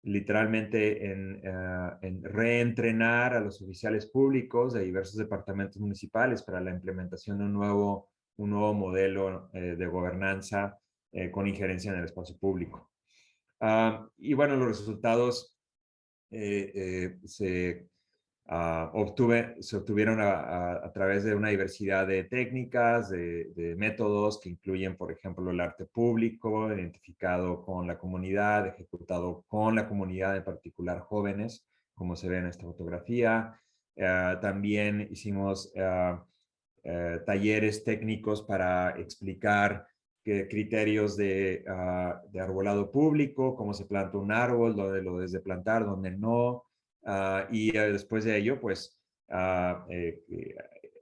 literalmente en reentrenar a los oficiales públicos de diversos departamentos municipales para la implementación de un nuevo modelo de gobernanza con injerencia en el espacio público. Y bueno, los resultados se obtuvieron a través de una diversidad de técnicas, de métodos que incluyen, por ejemplo, el arte público, identificado con la comunidad, ejecutado con la comunidad, en particular jóvenes, como se ve en esta fotografía. También hicimos talleres técnicos para explicar criterios de arbolado público, cómo se planta un árbol, dónde lo debes de plantar, dónde no. Y después de ello, pues,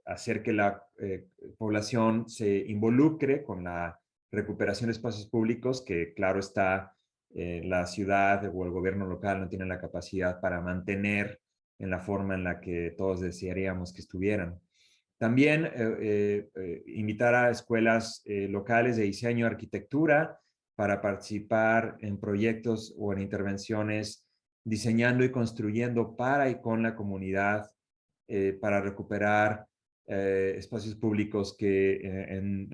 hacer que la población se involucre con la recuperación de espacios públicos que, claro está, la ciudad o el gobierno local no tienen la capacidad para mantener en la forma en la que todos desearíamos que estuvieran. También invitar a escuelas locales de diseño y arquitectura para participar en proyectos o en intervenciones diseñando y construyendo para y con la comunidad para recuperar espacios públicos que en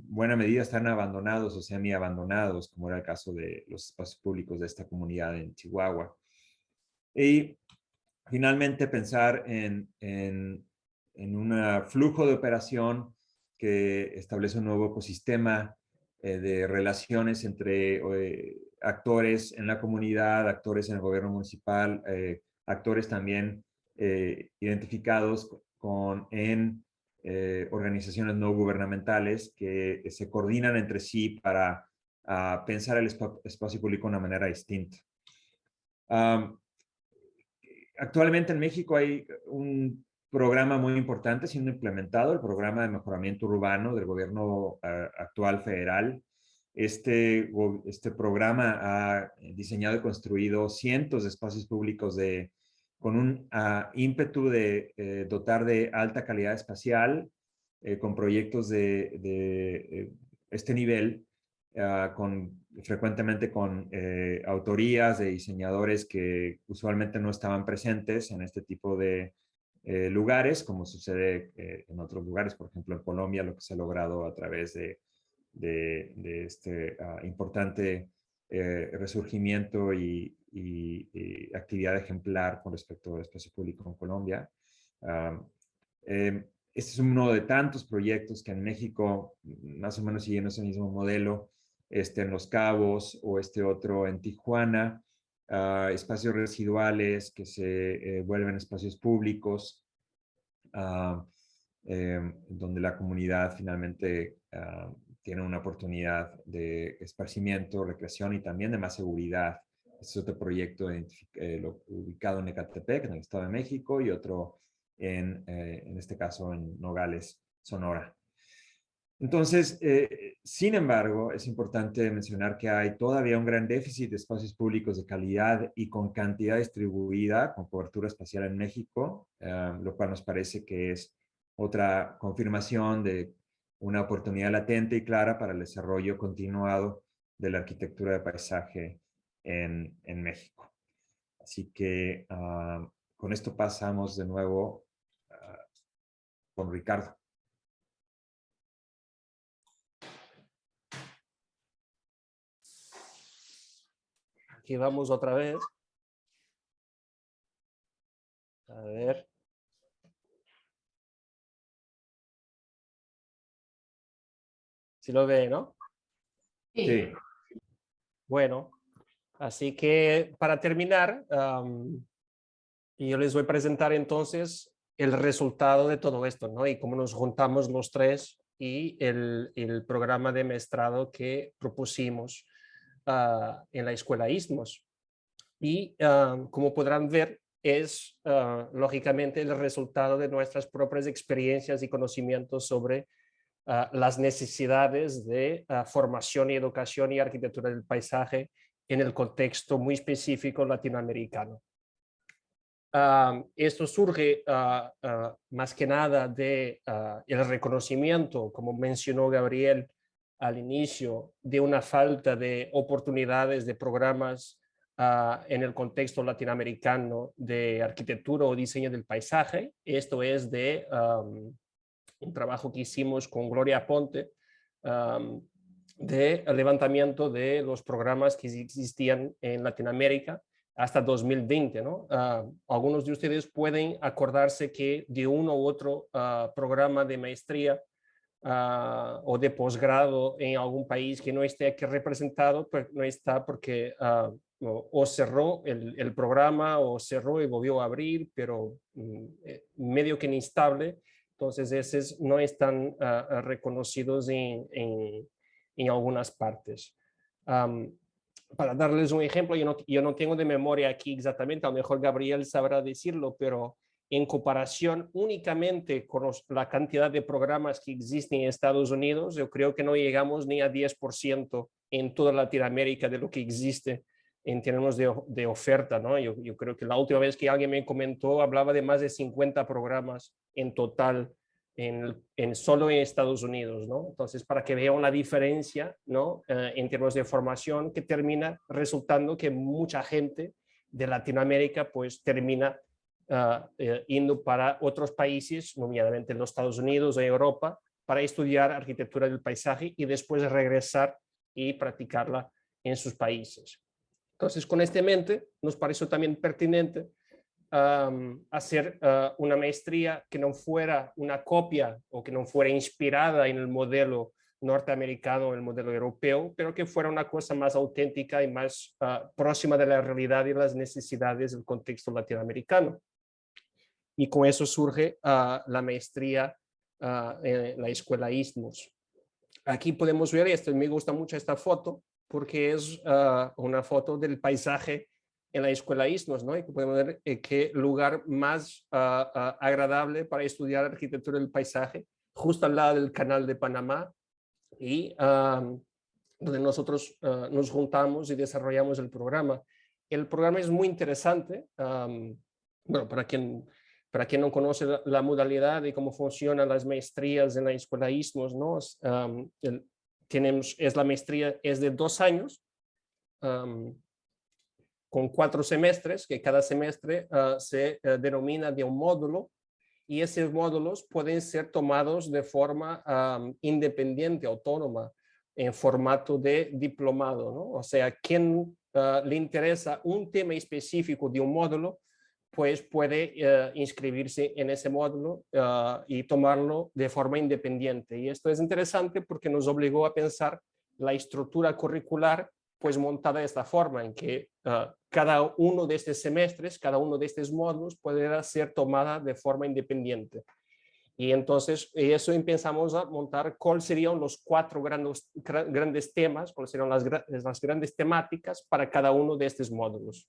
buena medida están abandonados o semi-abandonados, como era el caso de los espacios públicos de esta comunidad en Chihuahua. Y finalmente pensar en un flujo de operación que establece un nuevo ecosistema de relaciones entre actores en la comunidad, actores en el gobierno municipal, actores también identificados en organizaciones no gubernamentales que se coordinan entre sí para pensar el espacio público de una manera distinta. Actualmente en México hay un programa muy importante siendo implementado, el programa de mejoramiento urbano del gobierno actual federal. Este programa ha diseñado y construido cientos de espacios públicos con un ímpetu de dotar de alta calidad espacial, con proyectos de este nivel, frecuentemente con autorías de diseñadores que usualmente no estaban presentes en este tipo de lugares, como sucede en otros lugares, por ejemplo en Colombia, lo que se ha logrado a través de este importante resurgimiento y actividad ejemplar con respecto al espacio público en Colombia. Este es uno de tantos proyectos que en México, más o menos siguiendo ese mismo modelo, en Los Cabos o otro en Tijuana, espacios residuales que se vuelven espacios públicos, donde la comunidad finalmente tiene una oportunidad de esparcimiento, recreación y también de más seguridad. Este es otro proyecto ubicado en Ecatepec, en el Estado de México, y otro en este caso en Nogales, Sonora. Entonces, sin embargo, es importante mencionar que hay todavía un gran déficit de espacios públicos de calidad y con cantidad distribuida, con cobertura espacial en México, lo cual nos parece que es otra confirmación de una oportunidad latente y clara para el desarrollo continuado de la arquitectura de paisaje en México. Así que con esto pasamos de nuevo con Ricardo. Aquí vamos otra vez. A ver. ¿Sí lo ve, no? Sí. Bueno, así que para terminar, yo les voy a presentar entonces el resultado de todo esto, ¿no? Y cómo nos juntamos los tres y el programa de maestrado que propusimos en la Escuela Istmos. Y como podrán ver, es lógicamente el resultado de nuestras propias experiencias y conocimientos sobre las necesidades de formación y educación y arquitectura del paisaje en el contexto muy específico latinoamericano. Esto surge más que nada de el reconocimiento, como mencionó Gabriel, al inicio de una falta de oportunidades de programas en el contexto latinoamericano de arquitectura o diseño del paisaje. Esto es de un trabajo que hicimos con Gloria Ponte de levantamiento de los programas que existían en Latinoamérica hasta 2020, ¿no? Algunos de ustedes pueden acordarse que de uno u otro programa de maestría o de posgrado en algún país que no esté aquí representado, pues no está porque o cerró el programa o cerró y volvió a abrir, pero medio que inestable. Entonces, esos no están reconocidos en algunas partes. Para darles un ejemplo, yo no tengo de memoria aquí exactamente, a lo mejor Gabriel sabrá decirlo, pero en comparación únicamente con la cantidad de programas que existen en Estados Unidos, yo creo que no llegamos ni a 10% en toda Latinoamérica de lo que existe en términos de oferta, ¿no? Yo creo que la última vez que alguien me comentó hablaba de más de 50 programas en total solo en Estados Unidos, ¿no? Entonces, para que vean la diferencia, ¿no? En términos de formación, que termina resultando que mucha gente de Latinoamérica pues termina yendo para otros países, nominalmente en los Estados Unidos o Europa, para estudiar arquitectura del paisaje y después regresar y practicarla en sus países. Entonces, con esta mente, nos pareció también pertinente hacer una maestría que no fuera una copia o que no fuera inspirada en el modelo norteamericano o el modelo europeo, pero que fuera una cosa más auténtica y más próxima de la realidad y las necesidades del contexto latinoamericano. Y con eso surge la maestría en la Escuela Istmos. Aquí podemos ver, me gusta mucho esta foto, porque es una foto del paisaje en la Escuela Istmos, ¿no? Y podemos ver qué lugar más agradable para estudiar arquitectura del paisaje, justo al lado del Canal de Panamá, y donde nosotros nos juntamos y desarrollamos el programa. El programa es muy interesante. Bueno, para quien no conoce la modalidad de cómo funcionan las maestrías en la Escuela Istmos, ¿no? La maestría es de 2 años, con 4 semestres, que cada semestre se denomina de un módulo, y esos módulos pueden ser tomados de forma independiente, autónoma, en formato de diplomado, ¿no? O sea, quien le interesa un tema específico de un módulo, pues puede inscribirse en ese módulo y tomarlo de forma independiente. Y esto es interesante porque nos obligó a pensar la estructura curricular pues montada de esta forma, en que cada uno de estos semestres, cada uno de estos módulos puede ser tomada de forma independiente. Y entonces eso empezamos a montar cuáles serían los 4 grandes temas, cuáles serían las grandes temáticas para cada uno de estos módulos.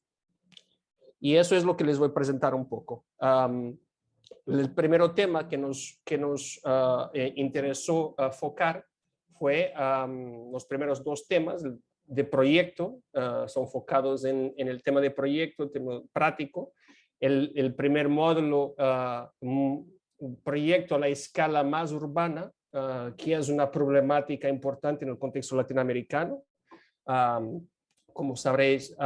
Y eso es lo que les voy a presentar un poco. El primer tema que nos interesó focar fue los primeros 2 temas de proyecto, son enfocados en el tema de proyecto, el tema práctico. El primer módulo, un proyecto a la escala más urbana, que es una problemática importante en el contexto latinoamericano. Como sabréis,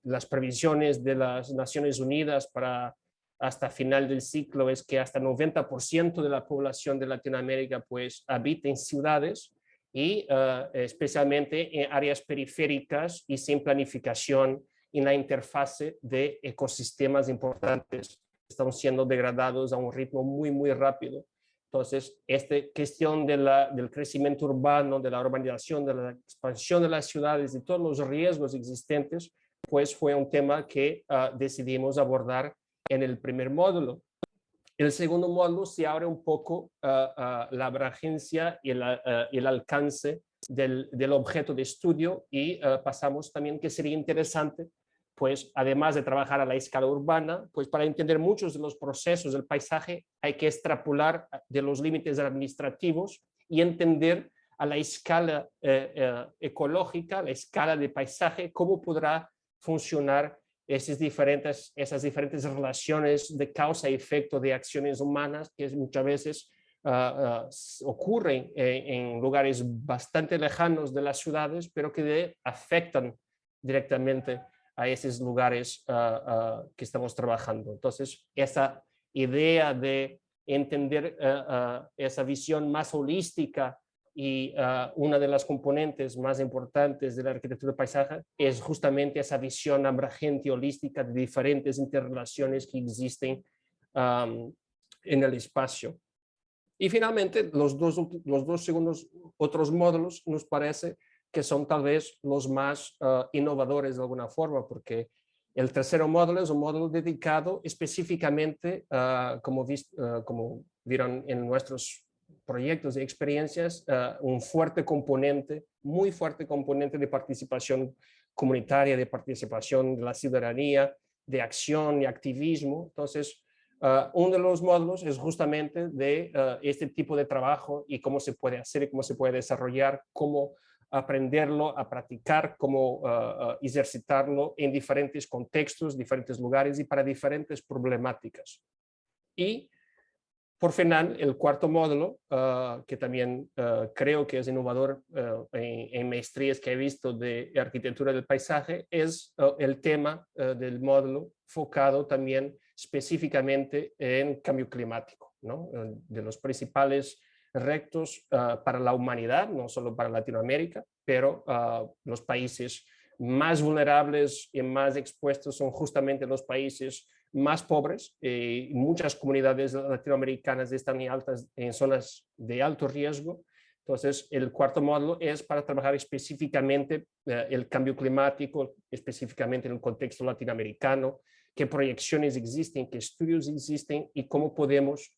las previsiones de las Naciones Unidas para hasta final del ciclo es que hasta 90% de la población de Latinoamérica pues habita en ciudades y especialmente en áreas periféricas y sin planificación en la interfase de ecosistemas importantes que están siendo degradados a un ritmo muy, muy rápido. Entonces, esta cuestión del crecimiento urbano, de la urbanización, de la expansión de las ciudades, de todos los riesgos existentes, pues fue un tema que decidimos abordar en el primer módulo. El segundo módulo se abre un poco la abragencia y el alcance del objeto de estudio y pasamos también que sería interesante, pues además de trabajar a la escala urbana, pues para entender muchos de los procesos del paisaje hay que extrapolar de los límites administrativos y entender a la escala ecológica, la escala de paisaje, cómo podrá funcionar esas diferentes relaciones de causa y efecto de acciones humanas que muchas veces ocurren en lugares bastante lejanos de las ciudades, pero que afectan directamente a esos lugares que estamos trabajando. Entonces, esa idea de entender esa visión más holística y una de las componentes más importantes de la arquitectura de paisaje es justamente esa visión abrangente y holística de diferentes interrelaciones que existen en el espacio. Y finalmente, los dos segundos otros módulos nos parece que son tal vez los más innovadores de alguna forma, porque el tercer módulo es un módulo dedicado específicamente, como vieron en nuestros proyectos y experiencias, un fuerte componente, muy fuerte componente de participación comunitaria, de participación de la ciudadanía, de acción y activismo. Entonces, uno de los módulos es justamente de este tipo de trabajo y cómo se puede hacer y cómo se puede desarrollar, cómo aprenderlo, a practicar, cómo ejercitarlo en diferentes contextos, diferentes lugares y para diferentes problemáticas. Y por final, el cuarto módulo, que también creo que es innovador en maestrías que he visto de arquitectura del paisaje, es el tema del módulo focado también específicamente en cambio climático, ¿no? De los principales retos para la humanidad, no solo para Latinoamérica, pero los países más vulnerables y más expuestos son justamente los países más pobres. Muchas comunidades latinoamericanas están en zonas de alto riesgo. Entonces, el cuarto módulo es para trabajar específicamente el cambio climático, específicamente en el contexto latinoamericano, qué proyecciones existen, qué estudios existen y cómo podemos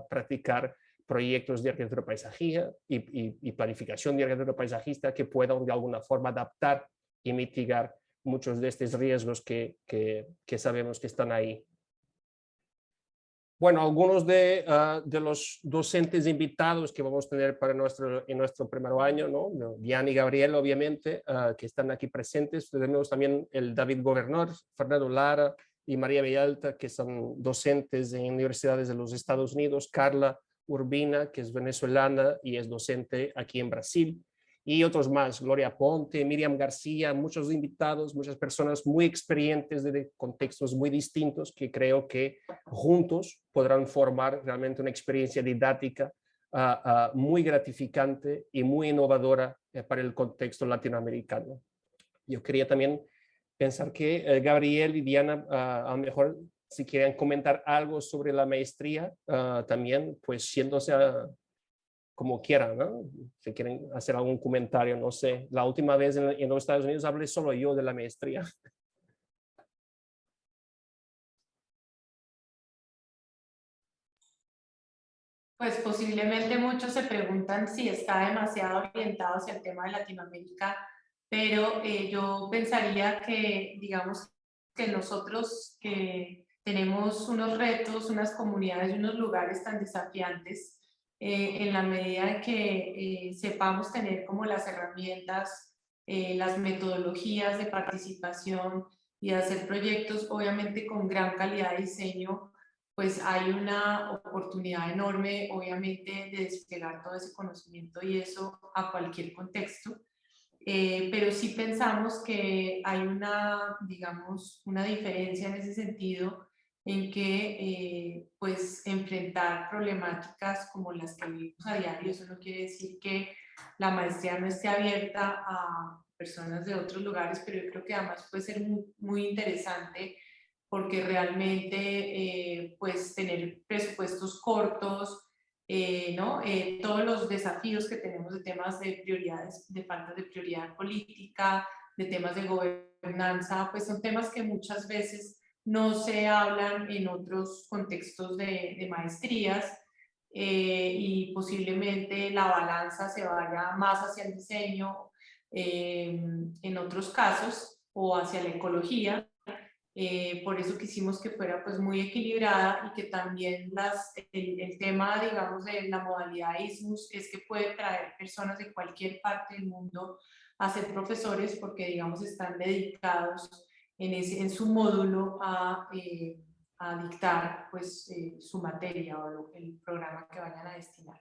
practicar proyectos de arquitectura paisajista y planificación de arquitectura paisajista que puedan de alguna forma adaptar y mitigar muchos de estos riesgos que sabemos que están ahí. Bueno, algunos de los docentes invitados que vamos a tener para en nuestro primer año, ¿no? Diana y Gabriel, obviamente, que están aquí presentes. Tenemos también el David Gobernor, Fernando Lara y María Villalta, que son docentes en universidades de los Estados Unidos. Carla Urbina, que es venezolana y es docente aquí en Brasil. Y otros más, Gloria Ponte, Miriam García, muchos invitados, muchas personas muy experientes de contextos muy distintos que creo que juntos podrán formar realmente una experiencia didáctica muy gratificante y muy innovadora para el contexto latinoamericano. Yo quería también pensar que Gabriel y Diana a lo mejor si quieren comentar algo sobre la maestría también, pues siéndose como quieran, ¿no? Si quieren hacer algún comentario, no sé. La última vez en los Estados Unidos hablé solo yo de la maestría. Pues posiblemente muchos se preguntan si está demasiado orientado hacia el tema de Latinoamérica, pero yo pensaría que, digamos, que nosotros que tenemos unos retos, unas comunidades y unos lugares tan desafiantes, en la medida en que sepamos tener como las herramientas, las metodologías de participación y de hacer proyectos, obviamente con gran calidad de diseño, pues hay una oportunidad enorme, obviamente, de desplegar todo ese conocimiento y eso a cualquier contexto. Pero sí pensamos que hay una, digamos, una diferencia en ese sentido en que, pues, enfrentar problemáticas como las que vivimos a diario, eso no quiere decir que la maestría no esté abierta a personas de otros lugares, pero yo creo que además puede ser muy, muy interesante porque realmente pues tener presupuestos cortos, ¿no? Todos los desafíos que tenemos de temas de prioridades, de falta de prioridad política, de temas de gobernanza, pues son temas que muchas veces no se hablan en otros contextos de maestrías y posiblemente la balanza se vaya más hacia el diseño en otros casos o hacia la ecología. Por eso quisimos que fuera pues muy equilibrada y que también el tema, digamos, de la modalidad ISMUS es que puede traer personas de cualquier parte del mundo a ser profesores porque, digamos, están dedicados en su módulo a dictar pues, su materia o el programa que vayan a destinar.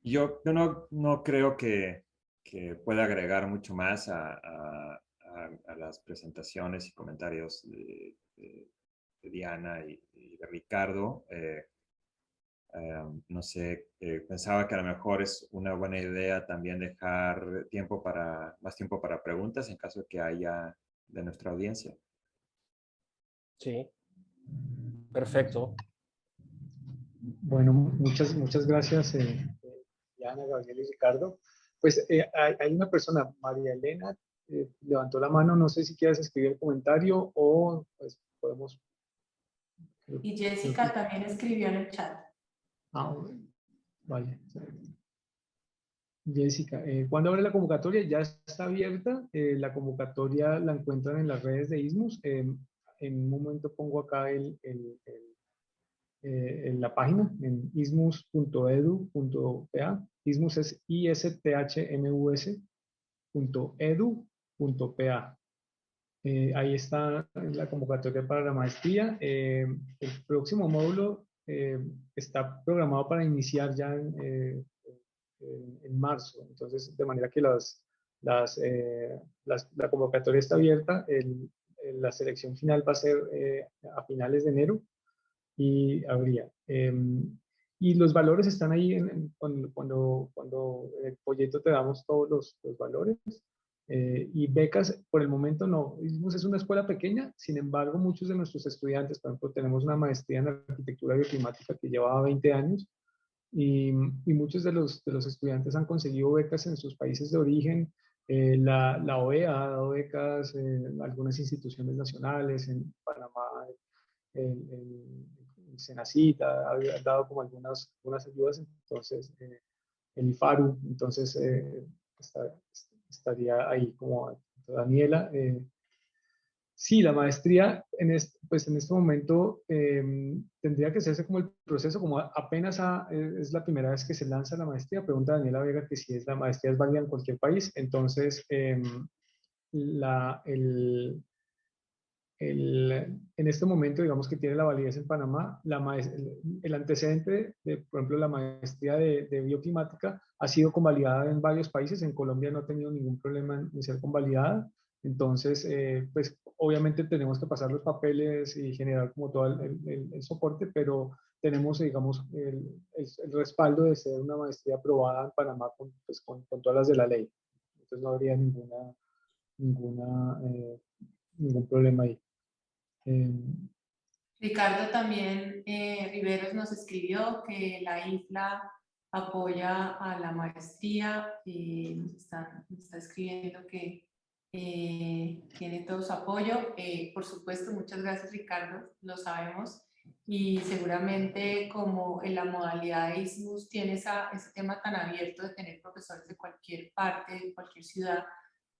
Yo no creo que pueda agregar mucho más a las presentaciones y comentarios de Diana y de Ricardo. No sé, pensaba que a lo mejor es una buena idea también dejar más tiempo para preguntas en caso de que haya de nuestra audiencia. Sí, perfecto. Bueno, muchas gracias, Diana, Gabriel y Ricardo. Pues hay una persona, María Elena, levantó la mano, no sé si quieres escribir el comentario o pues podemos... Y Jessica también escribió en el chat. Ah, vale. Jessica, ¿cuándo abre la convocatoria? Ya está abierta. La convocatoria la encuentran en las redes de ISMUS. En un momento pongo acá en la página, en ismus.edu.pa. ISMUS es isthmus.edu.pa. Ahí está la convocatoria para la maestría. El próximo módulo está programado para iniciar ya en marzo. Entonces, de manera que la convocatoria está abierta. La selección final va a ser a finales de enero y habría. Y los valores están ahí cuando el folleto te damos todos los valores. Y becas, por el momento no. ISMUS es una escuela pequeña, sin embargo, muchos de nuestros estudiantes, por ejemplo, tenemos una maestría en arquitectura bioclimática que llevaba 20 años y muchos de los estudiantes han conseguido becas en sus países de origen. La OEA ha dado becas en algunas instituciones nacionales, en Panamá, el Senacit ha dado como algunas ayudas, entonces el IFARU, entonces estaría ahí como Daniela. Sí, la maestría pues en este momento tendría que hacerse como el proceso, como apenas es la primera vez que se lanza la maestría. Pregunta Daniela Vega que si la maestría es válida en cualquier país. Entonces, en este momento, digamos que tiene la validez en Panamá, el antecedente de, por ejemplo, la maestría de bioclimática ha sido convalidada en varios países. En Colombia no ha tenido ningún problema en ser convalidada. Entonces, pues obviamente tenemos que pasar los papeles y generar como todo el soporte, pero tenemos, digamos, el respaldo de ser una maestría aprobada en Panamá pues, con todas las de la ley. Entonces no habría ningún problema ahí. Ricardo también, Riveros nos escribió que la IFLA apoya a la maestría y está escribiendo que tiene todo su apoyo. Por supuesto, muchas gracias Ricardo, lo sabemos. Y seguramente como en la modalidad de ISMUS tiene ese tema tan abierto de tener profesores de cualquier parte, de cualquier ciudad,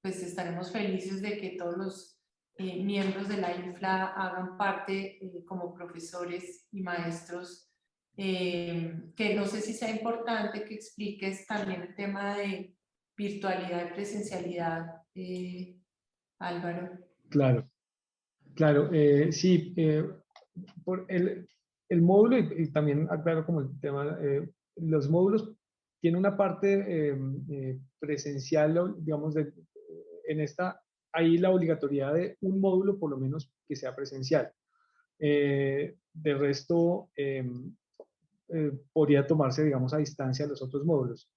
pues estaremos felices de que todos los miembros de la IFLA hagan parte como profesores y maestros, que no sé si sea importante que expliques también el tema de virtualidad y presencialidad, Álvaro. Claro, claro, sí, por el módulo y también aclaro como el tema, los módulos tienen una parte presencial, digamos, en esta, hay la obligatoriedad de un módulo por lo menos que sea presencial. De resto, podría tomarse, digamos, a distancia los otros módulos.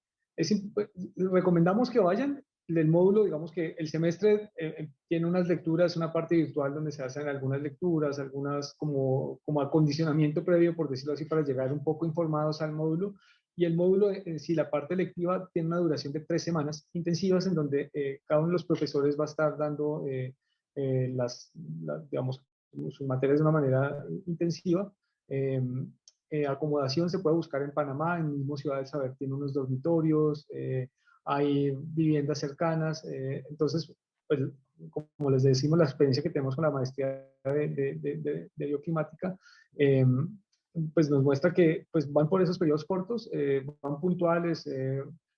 Recomendamos que vayan. El módulo, digamos que el semestre tiene unas lecturas, una parte virtual donde se hacen algunas lecturas, algunas como acondicionamiento previo, por decirlo así, para llegar un poco informados al módulo. Y el módulo en sí, la parte lectiva, tiene una duración de 3 semanas intensivas en donde cada uno de los profesores va a estar dando digamos, sus materias de una manera intensiva. Acomodación se puede buscar en Panamá, en mismo Ciudad del Saber tiene unos dormitorios, hay viviendas cercanas, entonces, pues, como les decimos, la experiencia que tenemos con la maestría de bioclimática, pues nos muestra que pues, van por esos periodos cortos, van puntuales,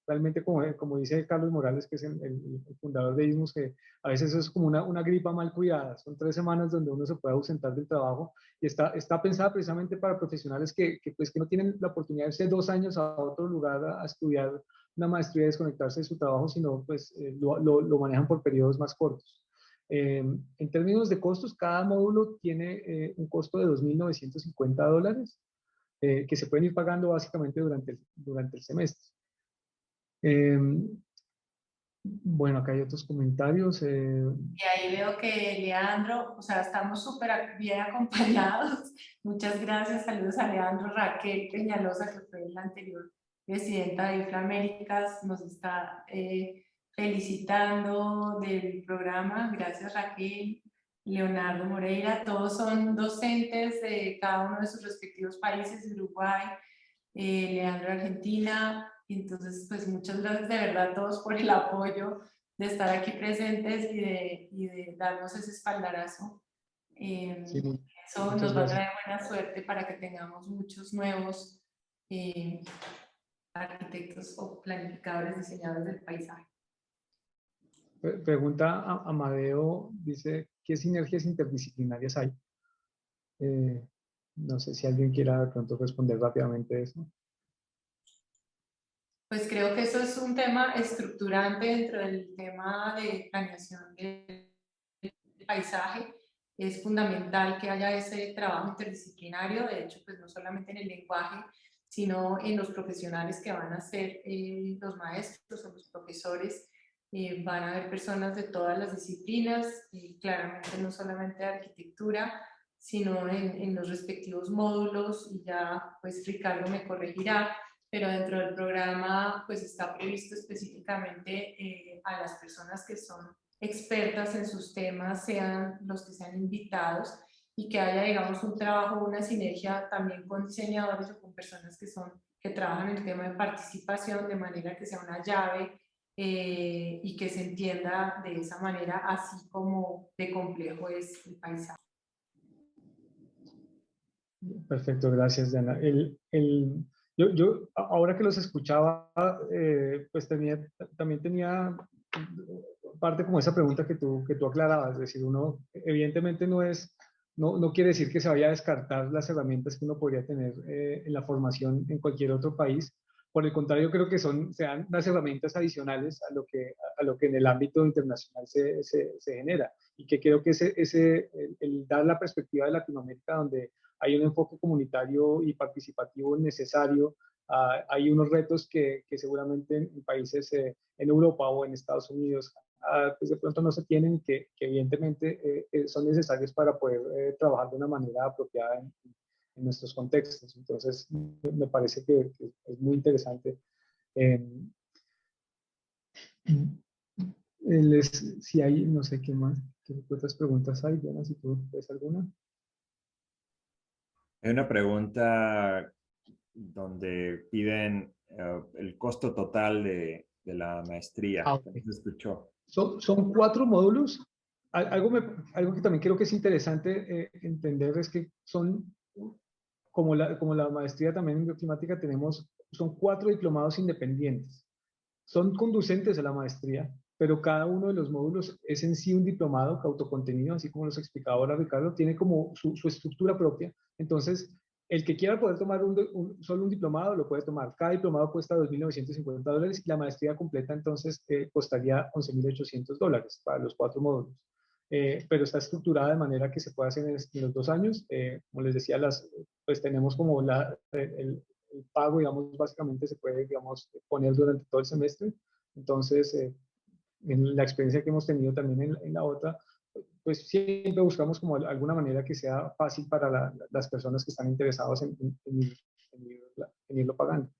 realmente, como dice Carlos Morales, que es el fundador de ISMUS, que a veces eso es como una gripa mal cuidada. Son 3 semanas donde uno se puede ausentar del trabajo y está pensada precisamente para profesionales pues, que no tienen la oportunidad de irse 2 años a otro lugar a estudiar una maestría y desconectarse de su trabajo, sino pues lo manejan por periodos más cortos. En términos de costos, cada módulo tiene un costo de $2.950 que se pueden ir pagando básicamente durante el semestre. Bueno, acá hay otros comentarios. Y ahí veo que Leandro, o sea, estamos súper bien acompañados. Muchas gracias, saludos a Leandro. Raquel Peñalosa, que fue la anterior presidenta de IFLA Américas, nos está felicitando del programa. Gracias, Raquel. Leonardo Moreira, todos son docentes de cada uno de sus respectivos países, Uruguay, Leandro Argentina. Entonces, pues muchas gracias de verdad a todos por el apoyo de estar aquí presentes y de darnos ese espaldarazo. Sí, Eso nos va a traer buena suerte para que tengamos muchos nuevos arquitectos o planificadores, diseñadores del paisaje. Pregunta a Amadeo, dice, ¿qué sinergias interdisciplinarias hay? No sé si alguien quiera de pronto responder rápidamente eso. Pues creo que eso es un tema estructurante dentro del tema de planeación del paisaje. Es fundamental que haya ese trabajo interdisciplinario, de hecho, pues no solamente en el lenguaje, sino en los profesionales que van a ser los maestros o los profesores. Van a haber personas de todas las disciplinas, claramente no solamente de arquitectura, sino en los respectivos módulos, y ya pues Ricardo me corregirá, pero dentro del programa pues está previsto específicamente a las personas que son expertas en sus temas, sean los que sean invitados, y que haya, digamos, un trabajo, una sinergia también con diseñadores o con personas que trabajan en el tema de participación, de manera que sea una llave y que se entienda de esa manera, así como de complejo es el paisaje. Perfecto, gracias, Diana. Yo, ahora que los escuchaba, pues también tenía parte como esa pregunta que tú aclarabas, es decir, uno evidentemente no quiere decir que se vaya a descartar las herramientas que uno podría tener en la formación en cualquier otro país. Por el contrario, creo que sean las herramientas adicionales a lo que en el ámbito internacional se genera. Y que creo que el dar la perspectiva de Latinoamérica, donde hay un enfoque comunitario y participativo necesario. Hay unos retos que seguramente en países en Europa o en Estados Unidos pues de pronto no se tienen y que evidentemente son necesarios para poder trabajar de una manera apropiada en nuestros contextos. Entonces, me parece que es muy interesante. Si hay, no sé qué más, qué otras preguntas hay, Diana, si tú ves alguna. Hay una pregunta donde piden el costo total de la maestría. Okay. ¿Se escuchó? Son 4 módulos. Algo que también creo que es interesante entender es que son, como la maestría también en bioclimática, son 4 diplomados independientes. Son conducentes a la maestría, pero cada uno de los módulos es en sí un diplomado autocontenido, así como nos explicaba ahora Ricardo, tiene como su estructura propia. Entonces, el que quiera poder tomar solo un diplomado, lo puede tomar. Cada diplomado cuesta $2.950 y la maestría completa entonces costaría $11.800 para los 4 módulos. Pero está estructurada de manera que se puede hacer en los 2 años. Como les decía, pues tenemos como el pago, digamos, básicamente se puede, digamos, poner durante todo el semestre. Entonces, en la experiencia que hemos tenido también en la otra, pues siempre buscamos como alguna manera que sea fácil para las personas que están interesados en irlo pagando.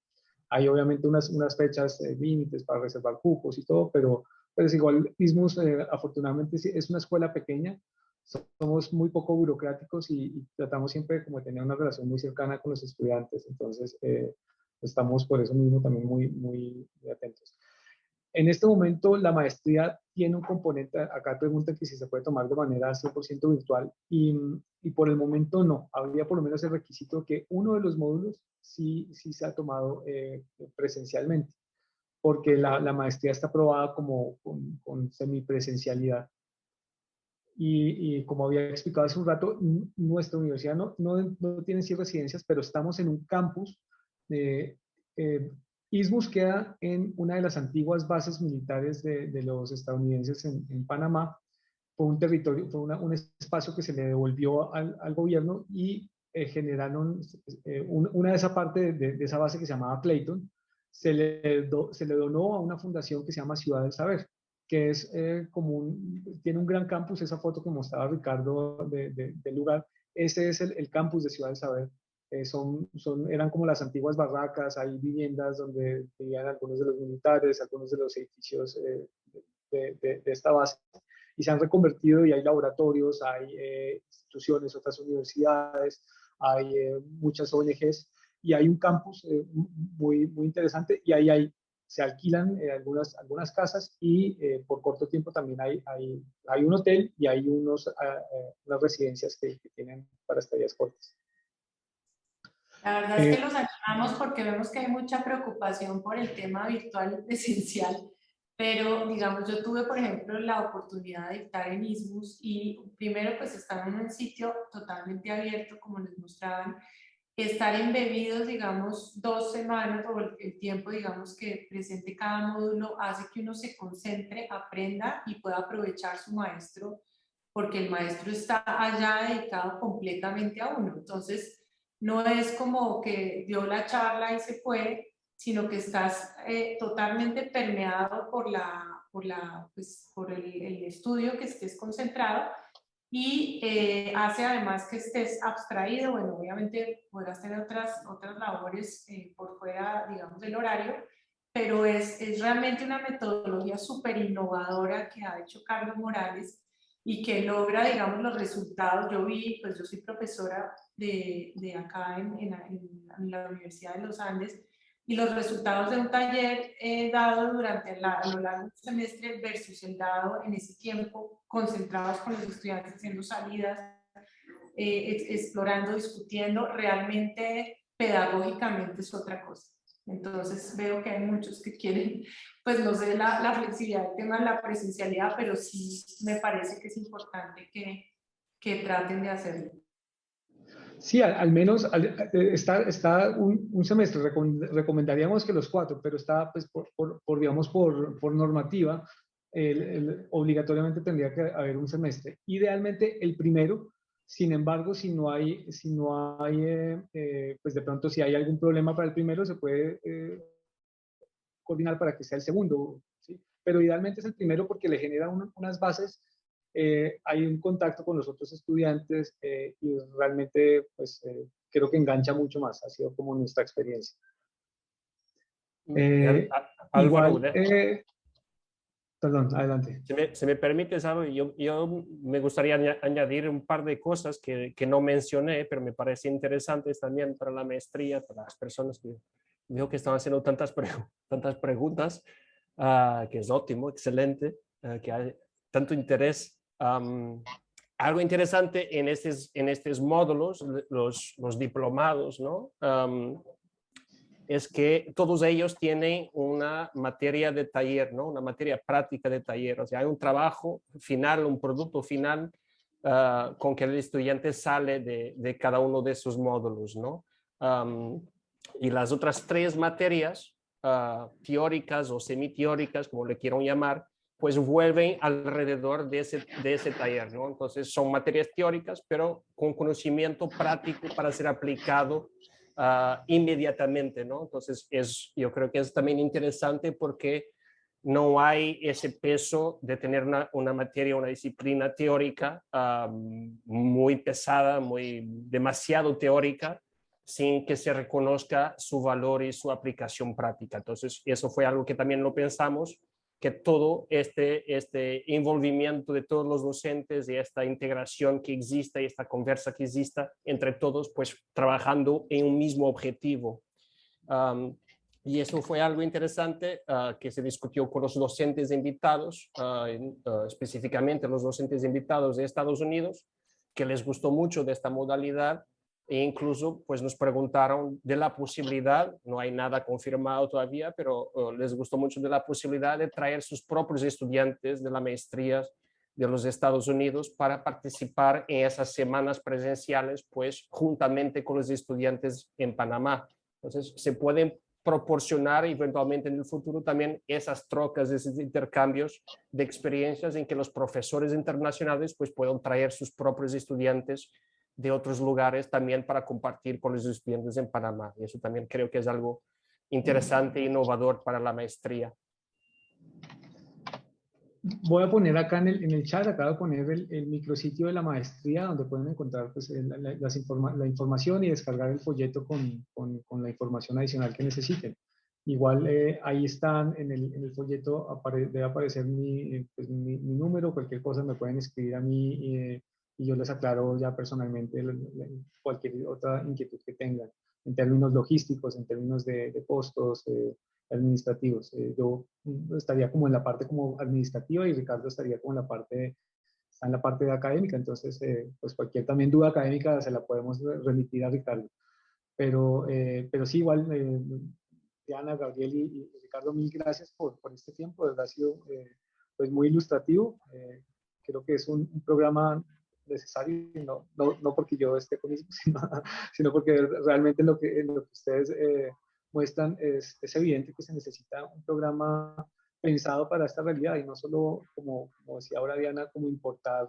Hay obviamente unas fechas límites para reservar cupos y todo, pero es igual, ISMUS afortunadamente es una escuela pequeña, somos muy poco burocráticos y tratamos siempre como de tener una relación muy cercana con los estudiantes, entonces estamos por eso mismo también muy atentos. En este momento la maestría tiene un componente, acá preguntan que si se puede tomar de manera 100% virtual y por el momento no, habría por lo menos el requisito que uno de los módulos sí se ha tomado presencialmente. porque la maestría está aprobada como con semipresencialidad. Y como había explicado hace un rato, nuestra universidad no tiene 100 residencias, pero estamos en un campus. ISMUS queda en una de las antiguas bases militares de los estadounidenses en Panamá. Fue un territorio, fue un espacio que se le devolvió al gobierno y generaron una de esa parte de esa base que se llamaba Clayton, se le donó a una fundación que se llama Ciudad del Saber, que es tiene un gran campus. Esa foto que mostraba Ricardo del lugar, ese es el campus de Ciudad del Saber. Eran como las antiguas barracas, hay viviendas donde vivían algunos de los militares, algunos de los edificios de esta base, y se han reconvertido y hay laboratorios, hay instituciones, otras universidades, hay muchas ONGs y hay un campus muy interesante, y ahí se alquilan algunas casas y por corto tiempo también hay un hotel y hay unas residencias que tienen para estadías cortas. La verdad es que los animamos porque vemos que hay mucha preocupación por el tema virtual presencial, pero digamos, yo tuve, por ejemplo, la oportunidad de dictar en ISMUS y primero pues estar en un sitio totalmente abierto, como les mostraban, estar embebidos, digamos, 2 semanas o el tiempo, digamos, que presente cada módulo hace que uno se concentre, aprenda y pueda aprovechar su maestro, porque el maestro está allá dedicado completamente a uno. Entonces, no es como que dio la charla y se fue, sino que estás totalmente permeado por el estudio, que estés concentrado, y hace además que estés abstraído. Bueno, obviamente podrás tener otras labores por fuera, digamos, del horario, pero es realmente una metodología súper innovadora que ha hecho Carlos Morales y que logra, digamos, los resultados. Pues yo soy profesora de acá en la Universidad de los Andes, y los resultados de un taller dado durante a lo largo del semestre versus el dado en ese tiempo, concentrados con los estudiantes haciendo salidas, explorando, discutiendo, realmente pedagógicamente es otra cosa. Entonces veo que hay muchos que quieren, pues no sé, la flexibilidad del tema de la presencialidad, pero sí me parece que es importante que traten de hacerlo. Sí, al menos está un semestre. Recomendaríamos que los 4, pero está pues digamos, por normativa, obligatoriamente tendría que haber un semestre. Idealmente el primero. Sin embargo, si no hay pues de pronto si hay algún problema para el primero, se puede coordinar para que sea el segundo, ¿sí? Pero idealmente es el primero porque le genera unas bases. Hay un contacto con los otros estudiantes y realmente pues creo que engancha mucho más. Ha sido como nuestra experiencia. Álvaro, perdón, adelante. Si me permite, ¿sabe? Yo me gustaría añadir un par de cosas que no mencioné, pero me parece interesantes también para la maestría, para las personas que veo que están haciendo tantas preguntas, que es ótimo, excelente, que hay tanto interés. Algo interesante en estos módulos, los diplomados, ¿no? Es que todos ellos tienen una materia de taller, ¿no? Una materia práctica de taller. O sea, hay un trabajo final, un producto final con que el estudiante sale de cada uno de esos módulos, ¿no? Y las otras 3 materias teóricas o semiteóricas, como le quieran llamar, pues vuelven alrededor de ese taller, ¿no? Entonces son materias teóricas, pero con conocimiento práctico para ser aplicado inmediatamente, ¿no? Entonces yo creo que es también interesante porque no hay ese peso de tener una materia, una disciplina teórica muy pesada, demasiado teórica, sin que se reconozca su valor y su aplicación práctica. Entonces eso fue algo que también lo pensamos, que todo este envolvimiento de todos los docentes y esta integración que exista y esta conversa que exista entre todos, pues trabajando en un mismo objetivo. Y eso fue algo interesante que se discutió con los docentes invitados, específicamente los docentes invitados de Estados Unidos, que les gustó mucho de esta modalidad E incluso pues nos preguntaron de la posibilidad, no hay nada confirmado todavía, pero les gustó mucho de la posibilidad de traer sus propios estudiantes de la maestría de los Estados Unidos para participar en esas semanas presenciales, pues juntamente con los estudiantes en Panamá. Entonces se pueden proporcionar eventualmente en el futuro también esas trocas, esos intercambios de experiencias en que los profesores internacionales pues puedan traer sus propios estudiantes de otros lugares también para compartir con los estudiantes en Panamá. Y eso también creo que es algo interesante e innovador para la maestría. Voy a poner acá en el chat, acabo de poner el micrositio de la maestría donde pueden encontrar pues, la información y descargar el folleto con la información adicional que necesiten. Igual ahí están, en el folleto debe aparecer pues, mi número, cualquier cosa me pueden escribir a mí y yo les aclaro ya personalmente cualquier otra inquietud que tengan en términos logísticos, en términos de costos, administrativos. Yo estaría como en la parte como administrativa y Ricardo estaría como está en la parte de académica, entonces pues cualquier también duda académica se la podemos remitir a Ricardo. Pero sí, igual, Diana, Gabriel y Ricardo, mil gracias por este tiempo, de verdad ha sido pues muy ilustrativo. Creo que es un programa necesario, no porque yo esté con eso, sino porque realmente lo que ustedes muestran es evidente que se necesita un programa pensado para esta realidad y no solo, como decía ahora Diana, como importar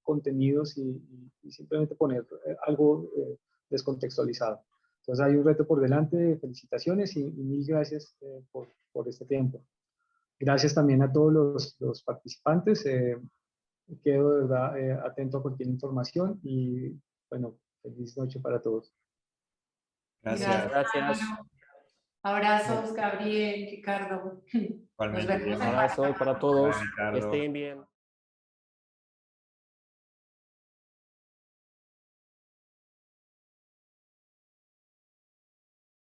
contenidos y simplemente poner algo descontextualizado. Entonces hay un reto por delante, felicitaciones y mil gracias por este tiempo. Gracias también a todos los participantes. Quedo de verdad atento a cualquier información y bueno, feliz noche para todos. Gracias. Gracias. Abrazos, Gabriel, Ricardo. Nos Igualmente. vemos en Abrazo para todos. Bye, Ricardo. Que estén bien.